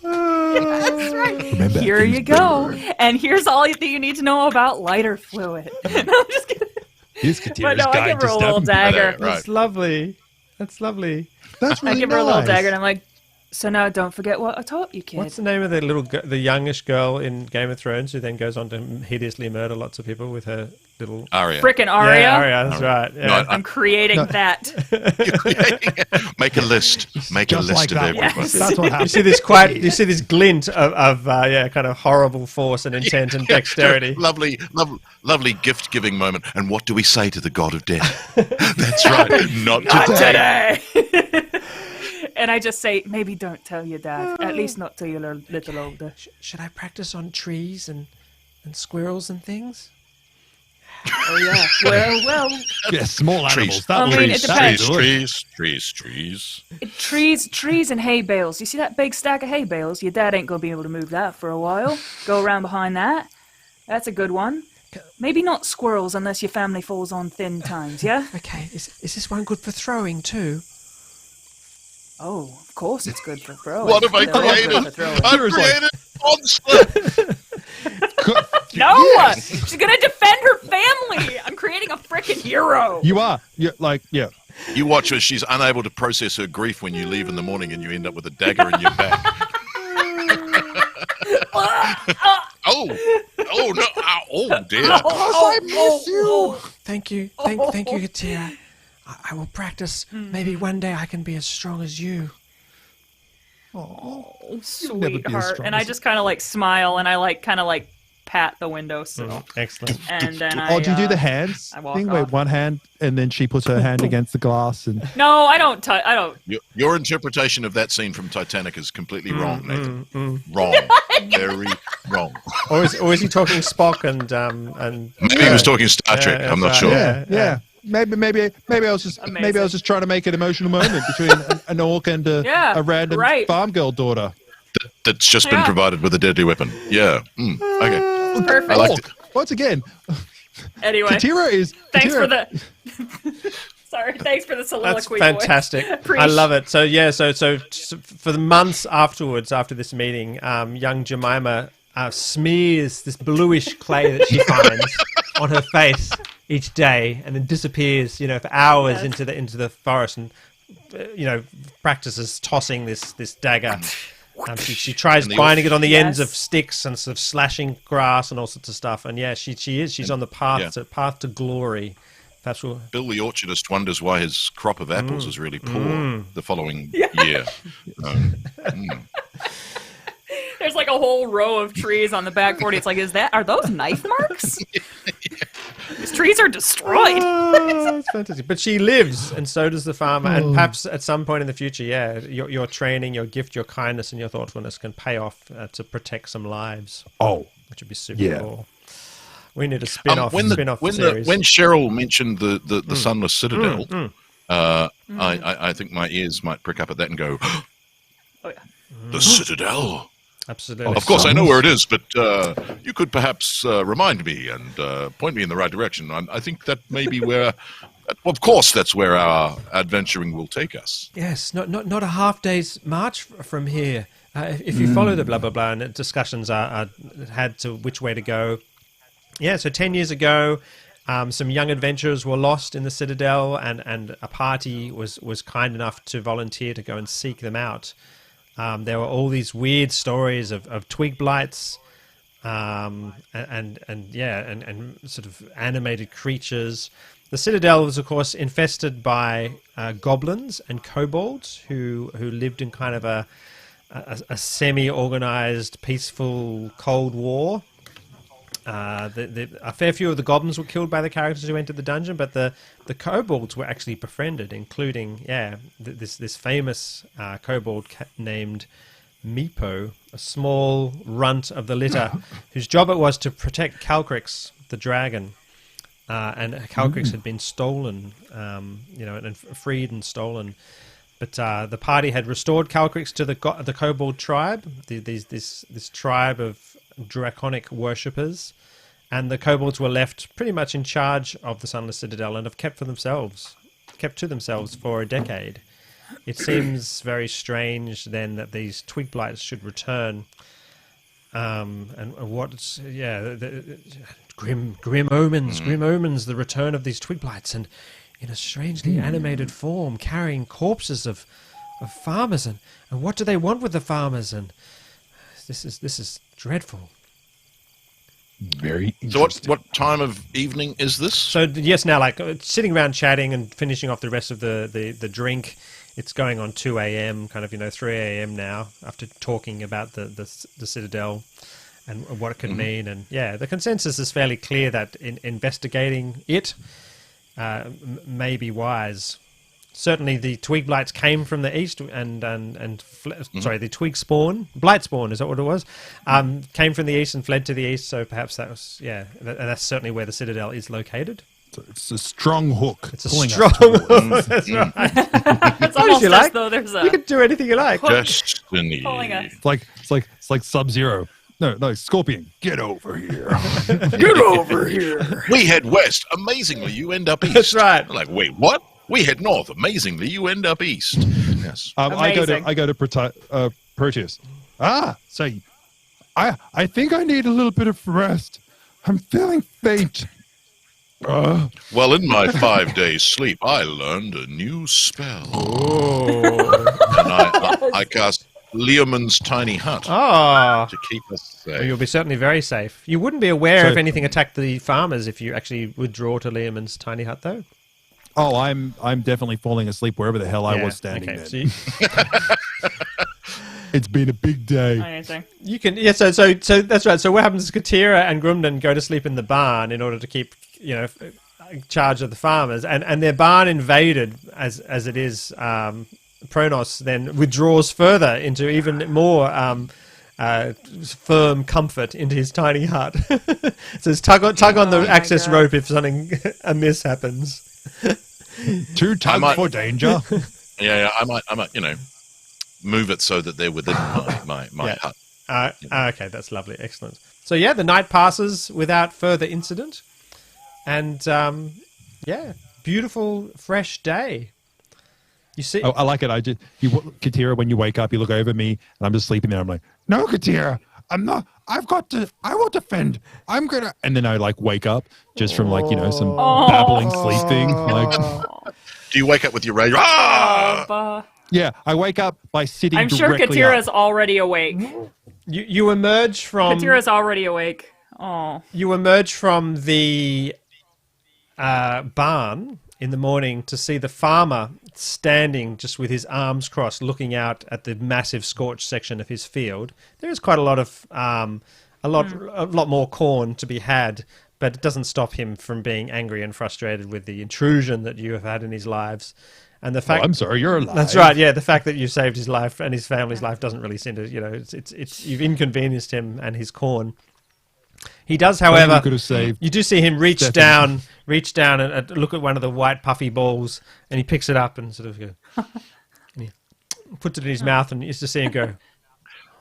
That's right. Remember, Here you go. And here's all that you need to know about lighter fluid. No, I'm just kidding. Here's Katira's But no, I guide give her to a little stuff. dagger. Right. That's lovely. That's really I give her a little dagger, and I'm like, so now don't forget what I taught you, kid. What's the name of the youngish girl in Game of Thrones who then goes on to hideously murder lots of people with her little Arya. Frickin' Arya. Yeah, Arya, that's right. Yeah. No, I'm creating that. Make a list. Make a Just list like of that. everyone. Yes. That's what You happened. see this glint of kind of horrible force and intent and dexterity. Lovely gift-giving moment. And what do we say to the god of death? That's right. Not today. Today. And I just say, maybe don't tell your dad. At least not till you're a little older. Should I practice on trees and squirrels and things? Oh yeah. Well. Yeah, small Trees. animals. That I mean, it depends. Trees and hay bales. You see that big stack of hay bales? Your dad ain't gonna be able to move that for a while. Go around behind that. That's a good one. Maybe not squirrels unless your family falls on thin times, yeah? Okay, is this one good for throwing too? Oh, of course it's good for throwing. What have I They're all good created? for throwing. I've created a monster. No! Yes. She's gonna defend her family! I'm creating a freaking hero! You are. You're like, yeah. You watch her. She's unable to process her grief when you leave in the morning and you end up with a dagger in your back. Oh no! Oh dear! I miss you! Thank you, Katira. I will practice. Maybe one day I can be as strong as you. never be as Sweetheart. strong And I as- just kind of like smile and I like kind of like pat the windowsill. Excellent. And then Oh, do you do the I hands I walk thing where off. one hand and then she puts her hand against the glass and No, I don't touch. I don't. Your interpretation of that scene from Titanic is completely wrong, Nathan. Wrong. Very wrong. Or is he talking Spock and Maybe he was talking Star Trek. yeah, I'm not right. sure. Yeah. maybe I was just Amazing. trying to make an emotional moment between an orc and a random farm girl daughter. That's just been provided with a deadly weapon. Yeah. Okay. Perfect. I liked it. Once again, Anyway, Katira is. thanks Katira- for the. Sorry, thanks for the That's soliloquy. fantastic. Preach. I love it. So yeah, so for the months afterwards, after this meeting, young Jemima smears this bluish clay that she finds on her face each day, and then disappears, for hours into the forest, and practices tossing this dagger. She tries binding it on the ends of sticks and sort of slashing grass and all sorts of stuff. And yeah, she's on the path to glory. Perhaps Bill the orchardist wonders why his crop of apples is really poor the following year. There's like a whole row of trees on the back 40. It's like, are those knife marks? These trees are destroyed. That's fantastic. But she lives, and so does the farmer. And perhaps at some point in the future, your training, your gift, your kindness, and your thoughtfulness can pay off to protect some lives. Oh, which would be super cool. We need a spin-off. When series. when Cheryl mentioned the Sunless Citadel, I think my ears might prick up at that and go, Oh yeah. the Citadel. Absolutely. Of course, I know where it is, but you could perhaps remind me and point me in the right direction. I think that may be where, of course, that's where our adventuring will take us. Yes, not a half day's march from here. If you follow the blah blah blah, and discussions are had to which way to go. Yeah, so 10 years ago, some young adventurers were lost in the Citadel, and a party was kind enough to volunteer to go and seek them out. There were all these weird stories of twig blights, and sort of animated creatures. The Citadel was, of course, infested by goblins and kobolds who lived in kind of a semi-organized, peaceful Cold War. A fair few of the goblins were killed by the characters who entered the dungeon, but the kobolds were actually befriended, including this famous kobold kobold Meepo, a small runt of the litter, whose job it was to protect Calcrix, the dragon, and Calcrix had been stolen, and freed and stolen. But the party had restored Calcrix to the kobold tribe, this tribe of draconic worshippers, and the kobolds were left pretty much in charge of the Sunless Citadel and have kept to themselves for a decade. It seems very strange then that these twig blights should return, grim omens, the return of these twig blights, and in a strangely animated form, carrying corpses of farmers, and what do they want with the farmers? And this is dreadful. Very So what time of evening is this? So yes, now sitting around chatting and finishing off the rest of the drink. It's going on 2 a.m., kind of 3 a.m. now, after talking about the Citadel and what it could mean. And the consensus is fairly clear that investigating it may be wise. Certainly, the twig blights came from the east, the twig spawn, blight spawn, is that what it was? Came from the east and fled to the east. So perhaps that was that's certainly where the Citadel is located. It's a strong hook. It's a strong hook. That's right. It's almost as though there's a. You can do anything you like. Destiny. Pulling us. It's like Sub-Zero. No, Scorpion. Get over here. Get over here. We head west. Amazingly, you end up east. That's right. Like, wait, what? We head north. Amazingly, you end up east. Yes. I go to Proteus. So I think I need a little bit of rest. I'm feeling faint. Well, in my 5 days sleep, I learned a new spell. And I cast Loomes' tiny hut to keep us safe. Well, you'll be certainly very safe. You wouldn't be aware if anything attacked the farmers if you actually withdraw to Loomes' tiny hut, though. Oh, I'm definitely falling asleep wherever the hell I was standing. Okay, It's been a big day. Amazing. You can, so that's right. So what happens is Katira and Grumden go to sleep in the barn in order to keep, charge of the farmers, and their barn invaded as it is. Pronos then withdraws further into even more firm comfort into his tiny hut. So it's tug on the access rope if something amiss happens. Two tugs might- for danger. Yeah, I might, move it so that they're within my Yeah. hut. Okay, that's lovely. Excellent. So, yeah, the night passes without further incident. And, beautiful, fresh day. You see... Oh, I like it. Katira, when you wake up, you look over me, and I'm just sleeping there. I'm like, no, Katira, I'm not. I will defend. I'm gonna. And then I wake up just from some babbling sleep thing. Do you wake up with your rage? Ah! Yeah, I wake up by sitting. I'm sure directly Katira's up. already awake. You emerge from... Katira's already awake. Oh. You emerge from the barn in the morning to see the farmer standing just with his arms crossed, looking out at the massive scorched section of his field. There is quite a lot of a lot more corn to be had, but it doesn't stop him from being angry and frustrated with the intrusion that you have had in his lives. And the fact, I'm sorry, you're alive. That's right. Yeah, the fact that you saved his life and his family's life doesn't really seem to, it's you've inconvenienced him and his corn. He does, however, you do see him reach down and look at one of the white puffy balls, and he picks it up and sort of and he puts it in his mouth, and you just see him go,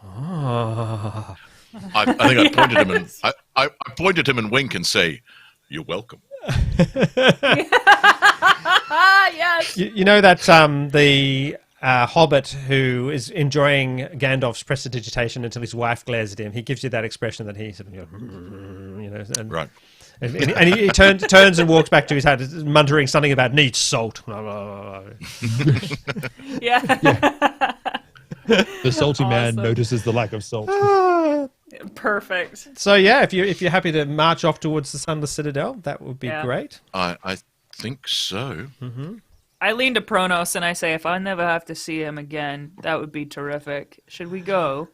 oh. I think I pointed him and I pointed him and wink and say, "You're welcome." Yes. You know that the Hobbit who is enjoying Gandalf's prestidigitation until his wife glares at him, he gives you that expression that he sort of, and, Right. and he turns and walks back to his house, muttering something about needs salt. Yeah. The salty man Awesome. notices the lack of salt. Perfect. So yeah, if you're happy to march off towards the Sunless Citadel, that would be great. I think so. Mm-hmm. I lean to Pronos and I say, if I never have to see him again, that would be terrific. Should we go?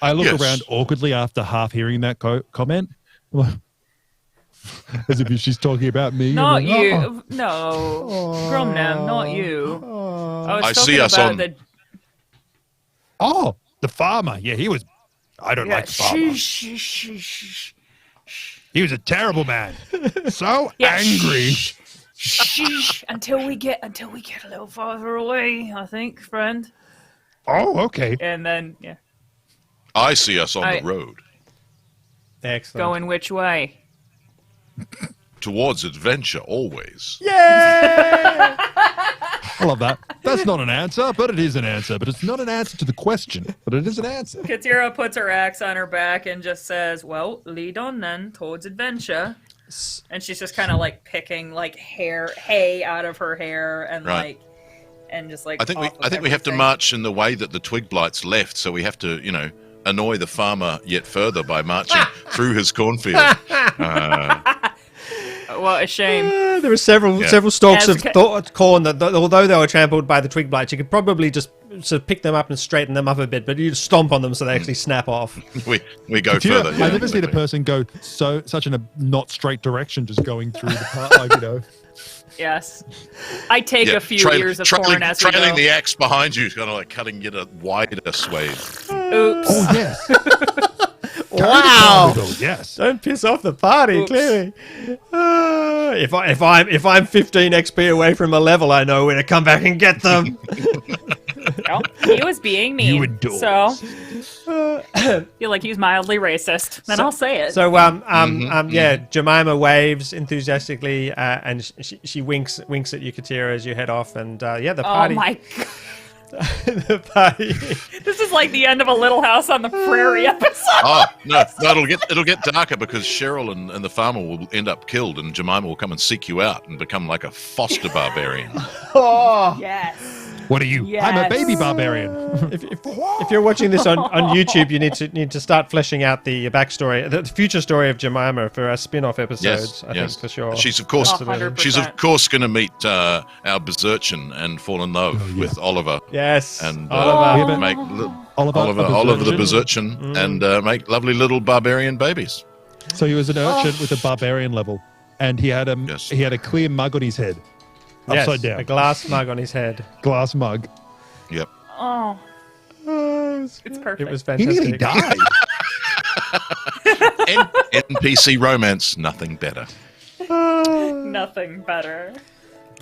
I look Yes. around awkwardly after half hearing that comment. As if she's talking about me. Not I'm like, you. "Oh." No. Grumnam, not you. I was I talking see us about on- the... Oh, the farmer. Yeah, he was. I don't like the farmer. Shh. He was a terrible man. So Yeah, angry. Shh. Until we get a little farther away, I think, friend. Oh, okay. And then, yeah. I see us on I- the road Excellent. Going which way? towards adventure always. I love that. That's not an answer, but it is an answer. But it's not an answer to the question, but it is an answer. Katira puts her axe on her back and just says, well, lead on then towards adventure. And she's just kind of like picking like hay out of her hair and Right. I think we have to march in the way that the twig blights left, so we have to, annoy the farmer yet further by marching through his cornfield. Well, a shame. There were several stalks Yes, of corn that, although they were trampled by the twig blights, you could probably just sort of pick them up and straighten them up a bit, but you stomp on them so they actually snap off. We go Katira, further. Yeah, I've never seen a exactly. person go such in a not straight direction, just going through the part, Yes. I take a few ears of corn as we trailing go. the axe behind you, kind of like cutting it a wider swathe. Oops. Oh yes! Wow! Yes. Don't piss off the party. Oops. Clearly, if I'm 15 XP away from a level, I know where to come back and get them. Well, he was being mean. You adore. So, feel like he's mildly racist. Then I'll say it. So yeah, Jemima waves enthusiastically, and she winks at you, Katira, as you head off, and the oh party. my god. The party. This is like the end of a Little House on the Prairie episode. Oh no, it'll get darker because Cheryl and the farmer will end up killed, and Jemima will come and seek you out and become like a foster barbarian. Oh. Yes. What are you? I'm a Yes. baby barbarian. If you're watching this on YouTube, you need to start fleshing out the backstory, the future story of Jemima for our spin-off episodes. I think for sure. She's of course 100%. going to meet our Berserchen and fall in love with Oliver. Yes, And Oliver. make Oliver the Berserchen and make lovely little barbarian babies. So he was an urchin with a barbarian level, and he had Yes. he had a clear mug on his head, Yes, upside down, a glass mug on his head. glass mug. Yep. Oh, it's perfect. It was He fantastic. nearly died. NPC romance, nothing better. nothing better.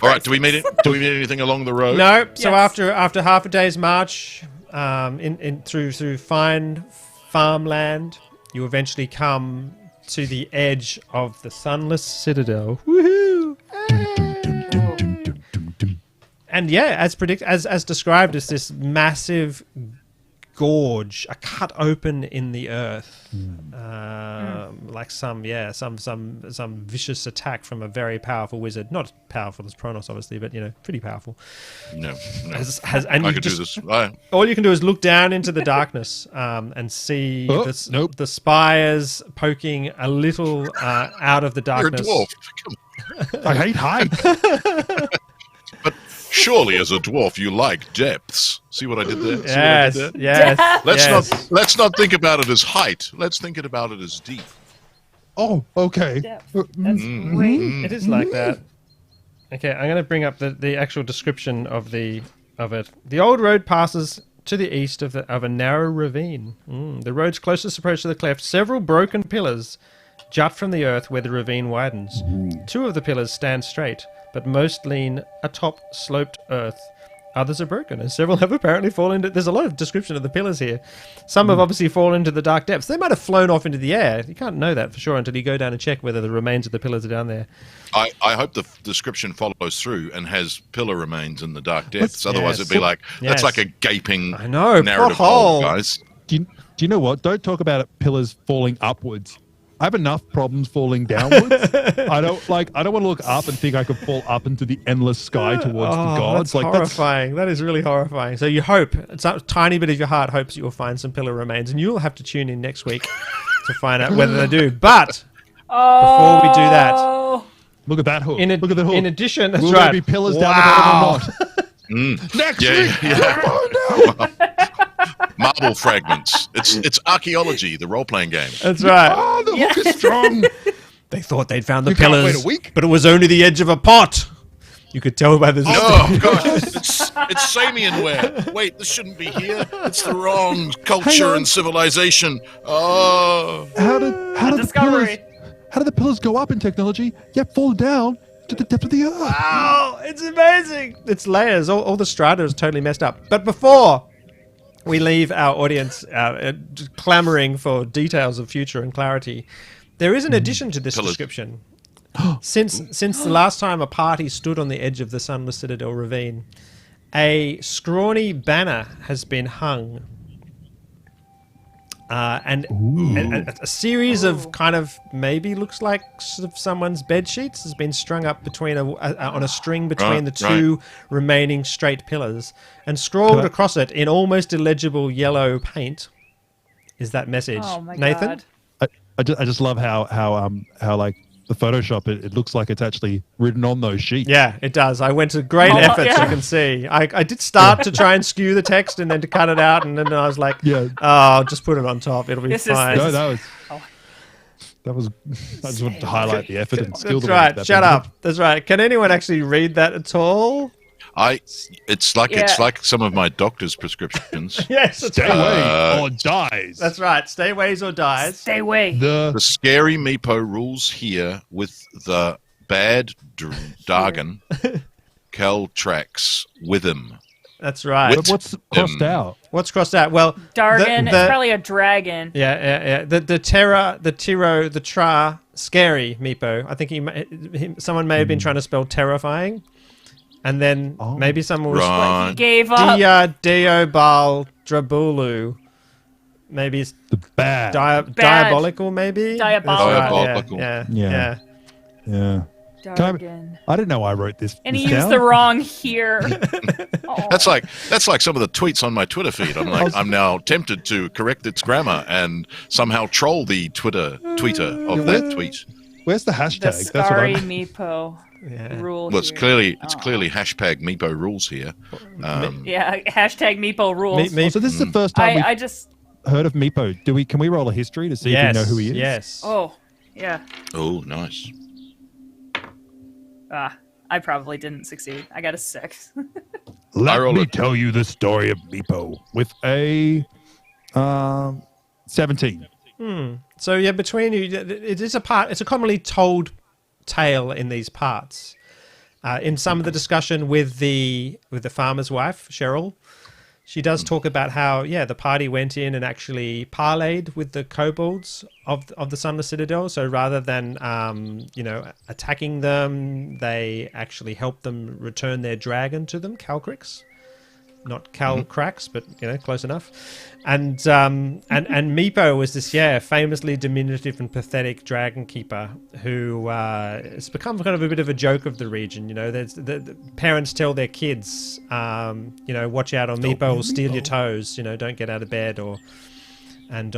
All right, do we meet anything along the road? No. So Yes. after half a day's march, through fine farmland, you eventually come to the edge of the Sunless Citadel. Woohoo! And yeah, as described, as this massive gorge, a cut open in the earth, like some vicious attack from a very powerful wizard. Not as powerful as Pronos, obviously, but pretty powerful. No. And I you could do this. all you can do is look down into the darkness and see the spires poking a little out of the You're a darkness. dwarf. I hate heights. But surely, as a dwarf, you like depths. See what I did there? Yes, See what I did there? yes. Let's not think about it as height. Let's think about it as deep. Oh, okay. Depth. That's Mm-hmm. great. It is like that. Okay, I'm going to bring up the actual description of it. The old road passes to the east of a narrow ravine. The road's closest approach to the cleft. Several broken pillars jut from the earth where the ravine widens. Two of the pillars stand straight, but most lean atop sloped earth. Others are broken, and several have apparently fallen into... There's a lot of description of the pillars here. Some have obviously fallen into the dark depths. They might have flown off into the air. You can't know that for sure until you go down and check whether the remains of the pillars are down there. I hope the description follows through and has pillar remains in the dark depths. Yes. Otherwise, it'd be like, that's Yes. like a gaping I know, narrative plot hole. hole, guys. Do you know what? Don't talk about pillars falling upwards. I have enough problems falling downwards. I don't want to look up and think I could fall up into the endless sky towards the gods. That's horrifying. That is really horrifying. So you hope, it's a tiny bit of your heart hopes you will find some pillar remains, and you'll have to tune in next week to find out whether they do. But before we do that, Look at that hook. look at the hook. In addition, that's Will right. there be pillars down the bottom or not? Next week. Yeah. Oh, no. Marble fragments. It's archaeology, the role-playing game. That's right. Oh, the hook is strong. They thought they'd found the You can't pillars, wait a week? but it was only the edge of a pot. You could tell by the... Oh, God. It's Samian ware. Wait, this shouldn't be here. It's the wrong culture and civilization. Oh. How did the pillars go up in technology, yet fall down to the depth of the earth? Wow, it's amazing. It's layers. All the strata is totally messed up. But before we leave our audience clamoring for details of future and clarity, there is an addition to this description. Since the last time a party stood on the edge of the Sunless Citadel ravine, a scrawny banner has been hung. And a series of kind of maybe looks like sort of someone's bed sheets has been strung up between on a string between the two remaining straight pillars, and scrawled across it in almost illegible yellow paint is that message. Oh my Nathan? God. I just love how like the Photoshop it looks like it's actually written on those sheets. Yeah, it does. I went to great efforts, you can see. I did start to try and skew the text and then to cut it out, and then I was like, I'll just put it on top. It'll be fine. No, that was. I just wanted to highlight the effort and skill. That's right. Shut up. That's right. Can anyone actually read that at all? It's like some of my doctor's prescriptions. Yes, that's Stay right. away or dies. That's right. Stay ways or dies. Stay away. The scary Meepo rules here with the bad Dargan Caltrax with him. That's right. What's crossed out? What's crossed out? Well, Dargan. It's probably a dragon. Yeah. The Terra, the Tiro, the Tra, scary Meepo. I think someone may have been trying to spell terrifying. And then maybe someone was He gave up. Dia Deobal Drabulu. Maybe it's The bad. diabolical, maybe? Diabolical. That's right, Yeah. Dargan. I didn't know I wrote this. And he this used down. the wrong here. That's like some of the tweets on my Twitter feed. I'm now tempted to correct its grammar and somehow troll the tweeter of that tweet. Where's the hashtag? The Cari Meepo rule. Well, it's here. clearly hashtag Meepo rules here. Yeah, hashtag Meepo rules. So this is the first time I we've just. heard of Meepo. Can we roll a history to see if we know who he is? Yes. Oh, yeah. Oh, nice. I probably didn't succeed. I got a 6. Let me tell you the story of Meepo with a 17. So yeah, between you, it's a commonly told tale in these parts. In some of the discussion with the farmer's wife, Cheryl, she does talk about how, the party went in and actually parlayed with the kobolds of the Sunless Citadel. So rather than, attacking them, they actually helped them return their dragon to them, Calcrix. Not Cal Cracks, but close enough. And Meepo was this famously diminutive and pathetic dragon keeper who it's become kind of a bit of a joke of the region. There's the parents tell their kids, watch out, or Meepo will steal your toes. Don't get out of bed, and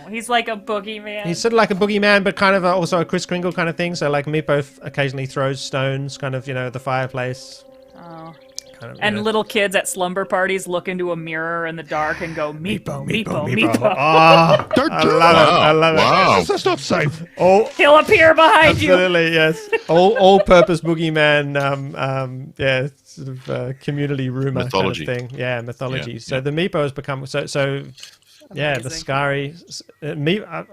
he's like a boogeyman. He's sort of like a boogeyman, but kind of also a Kris Kringle kind of thing. So like Meepo occasionally throws stones, kind of at the fireplace. Oh. Kind of, and little kids at slumber parties look into a mirror in the dark and go, Meepo, Meepo, Meepo. Oh, Don't I do love that. it. I love Wow. it. That's not safe. He'll appear behind you. Absolutely, yes. All-purpose boogeyman, sort of community rumor Mythology. kind of thing. Yeah, mythology. Yeah, So yeah. the Meepo has become the Amazing. Cari.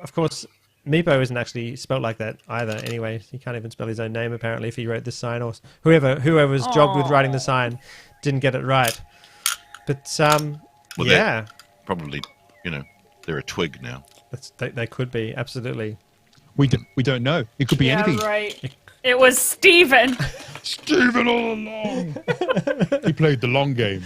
Of course, Meepo isn't actually spelt like that either. Anyway, he can't even spell his own name apparently if he wrote this sign, or whoever's job with writing the sign didn't get it right. But Well, probably, they're a twig now. they could be, absolutely. We don't know. It could be Yeah, anything. right. It was Steven. Stephen all along. He played the long game.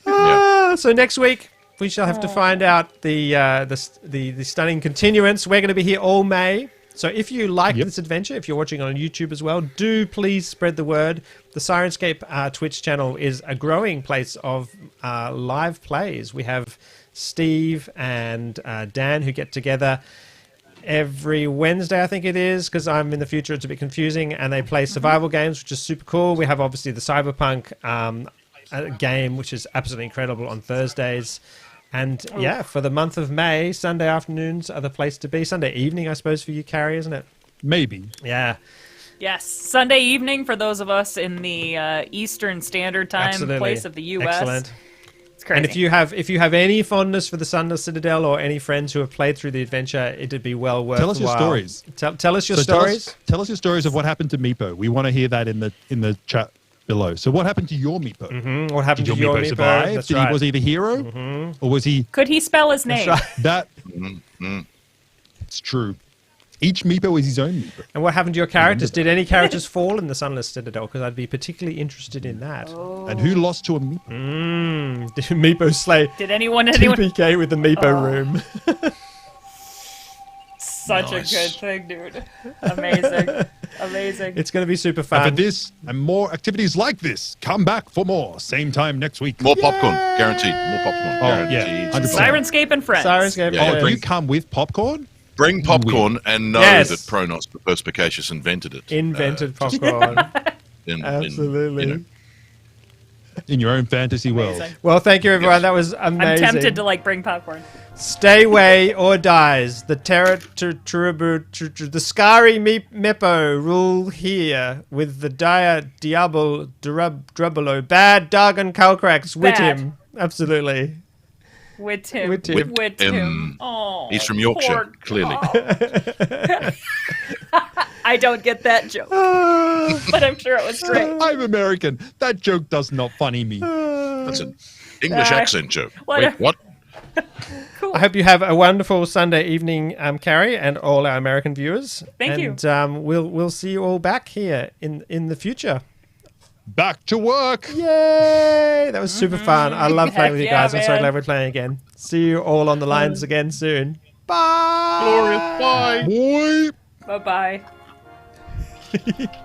So next week we shall have to find out the stunning continuance. We're going to be here all May. So if you like this adventure, if you're watching on YouTube as well, do please spread the word. The Syrinscape Twitch channel is a growing place of live plays. We have Steve and Dan who get together every Wednesday, I think it is, because I'm in the future, it's a bit confusing, and they play survival games, which is super cool. We have obviously the Cyberpunk game, which is absolutely incredible, on Thursdays. And for the month of May, Sunday afternoons are the place to be. Sunday evening, I suppose, for you, Cari, isn't it? Maybe. Yeah. Yes, Sunday evening for those of us in the Eastern Standard Time Absolutely. place of the U.S. Excellent. It's crazy. And if you have any fondness for the Sunless Citadel or any friends who have played through the adventure, it'd be well worth. Tell us your stories. Tell us your stories. Tell us your stories of what happened to Meepo. We want to hear that in the chat below. So what happened to your Meepo? What happened Did to your your Meepo Meepo? survive? That's Did right. was he the hero? Or was he Could he spell his name? right. that? It's true. Each Meepo is his own Meepo. And what happened to your characters? Did any characters fall in the Sunless Citadel? Because I'd be particularly interested in that. And who lost to a Meepo? Did Meepo slay Did anyone TPK with the Meepo room? Such Nice. a good thing, dude. Amazing. Amazing. It's going to be super And fun. for this and more activities like this, come back for more. Same time next week. More popcorn, guaranteed. More popcorn, Oh, yeah. guaranteed. 100%. Sirenscape and Friends. Syrinscape Oh, Friends. do you come with popcorn? Bring popcorn and know Yes. that Pronos, the perspicacious, invented it. Invented popcorn. In, Absolutely. In your own fantasy world. Amazing. Well, thank you, everyone. Yes. That was I'm amazing. tempted to bring popcorn. Stay away or dies. The the Cari Meepo rule here with the dire Diablo Drubolo. Bad Dargon Calcrax. Wit Bad. him. Absolutely. With him. With him. With him. Oh, He's from Yorkshire, poor- clearly. I don't get that joke, but I'm sure it was great. I'm American. That joke does not funny me. That's an English accent joke. what Wait, a- what? I hope you have a wonderful Sunday evening, Cari, and all our American viewers. Thank you. And we'll see you all back here in the future. Back to work. Yay! That was super fun. I love playing with you Heck yeah, guys. I'm so man. glad we're playing again. See you all on the lines again soon. Bye! Glorious, bye. Boy. Bye bye.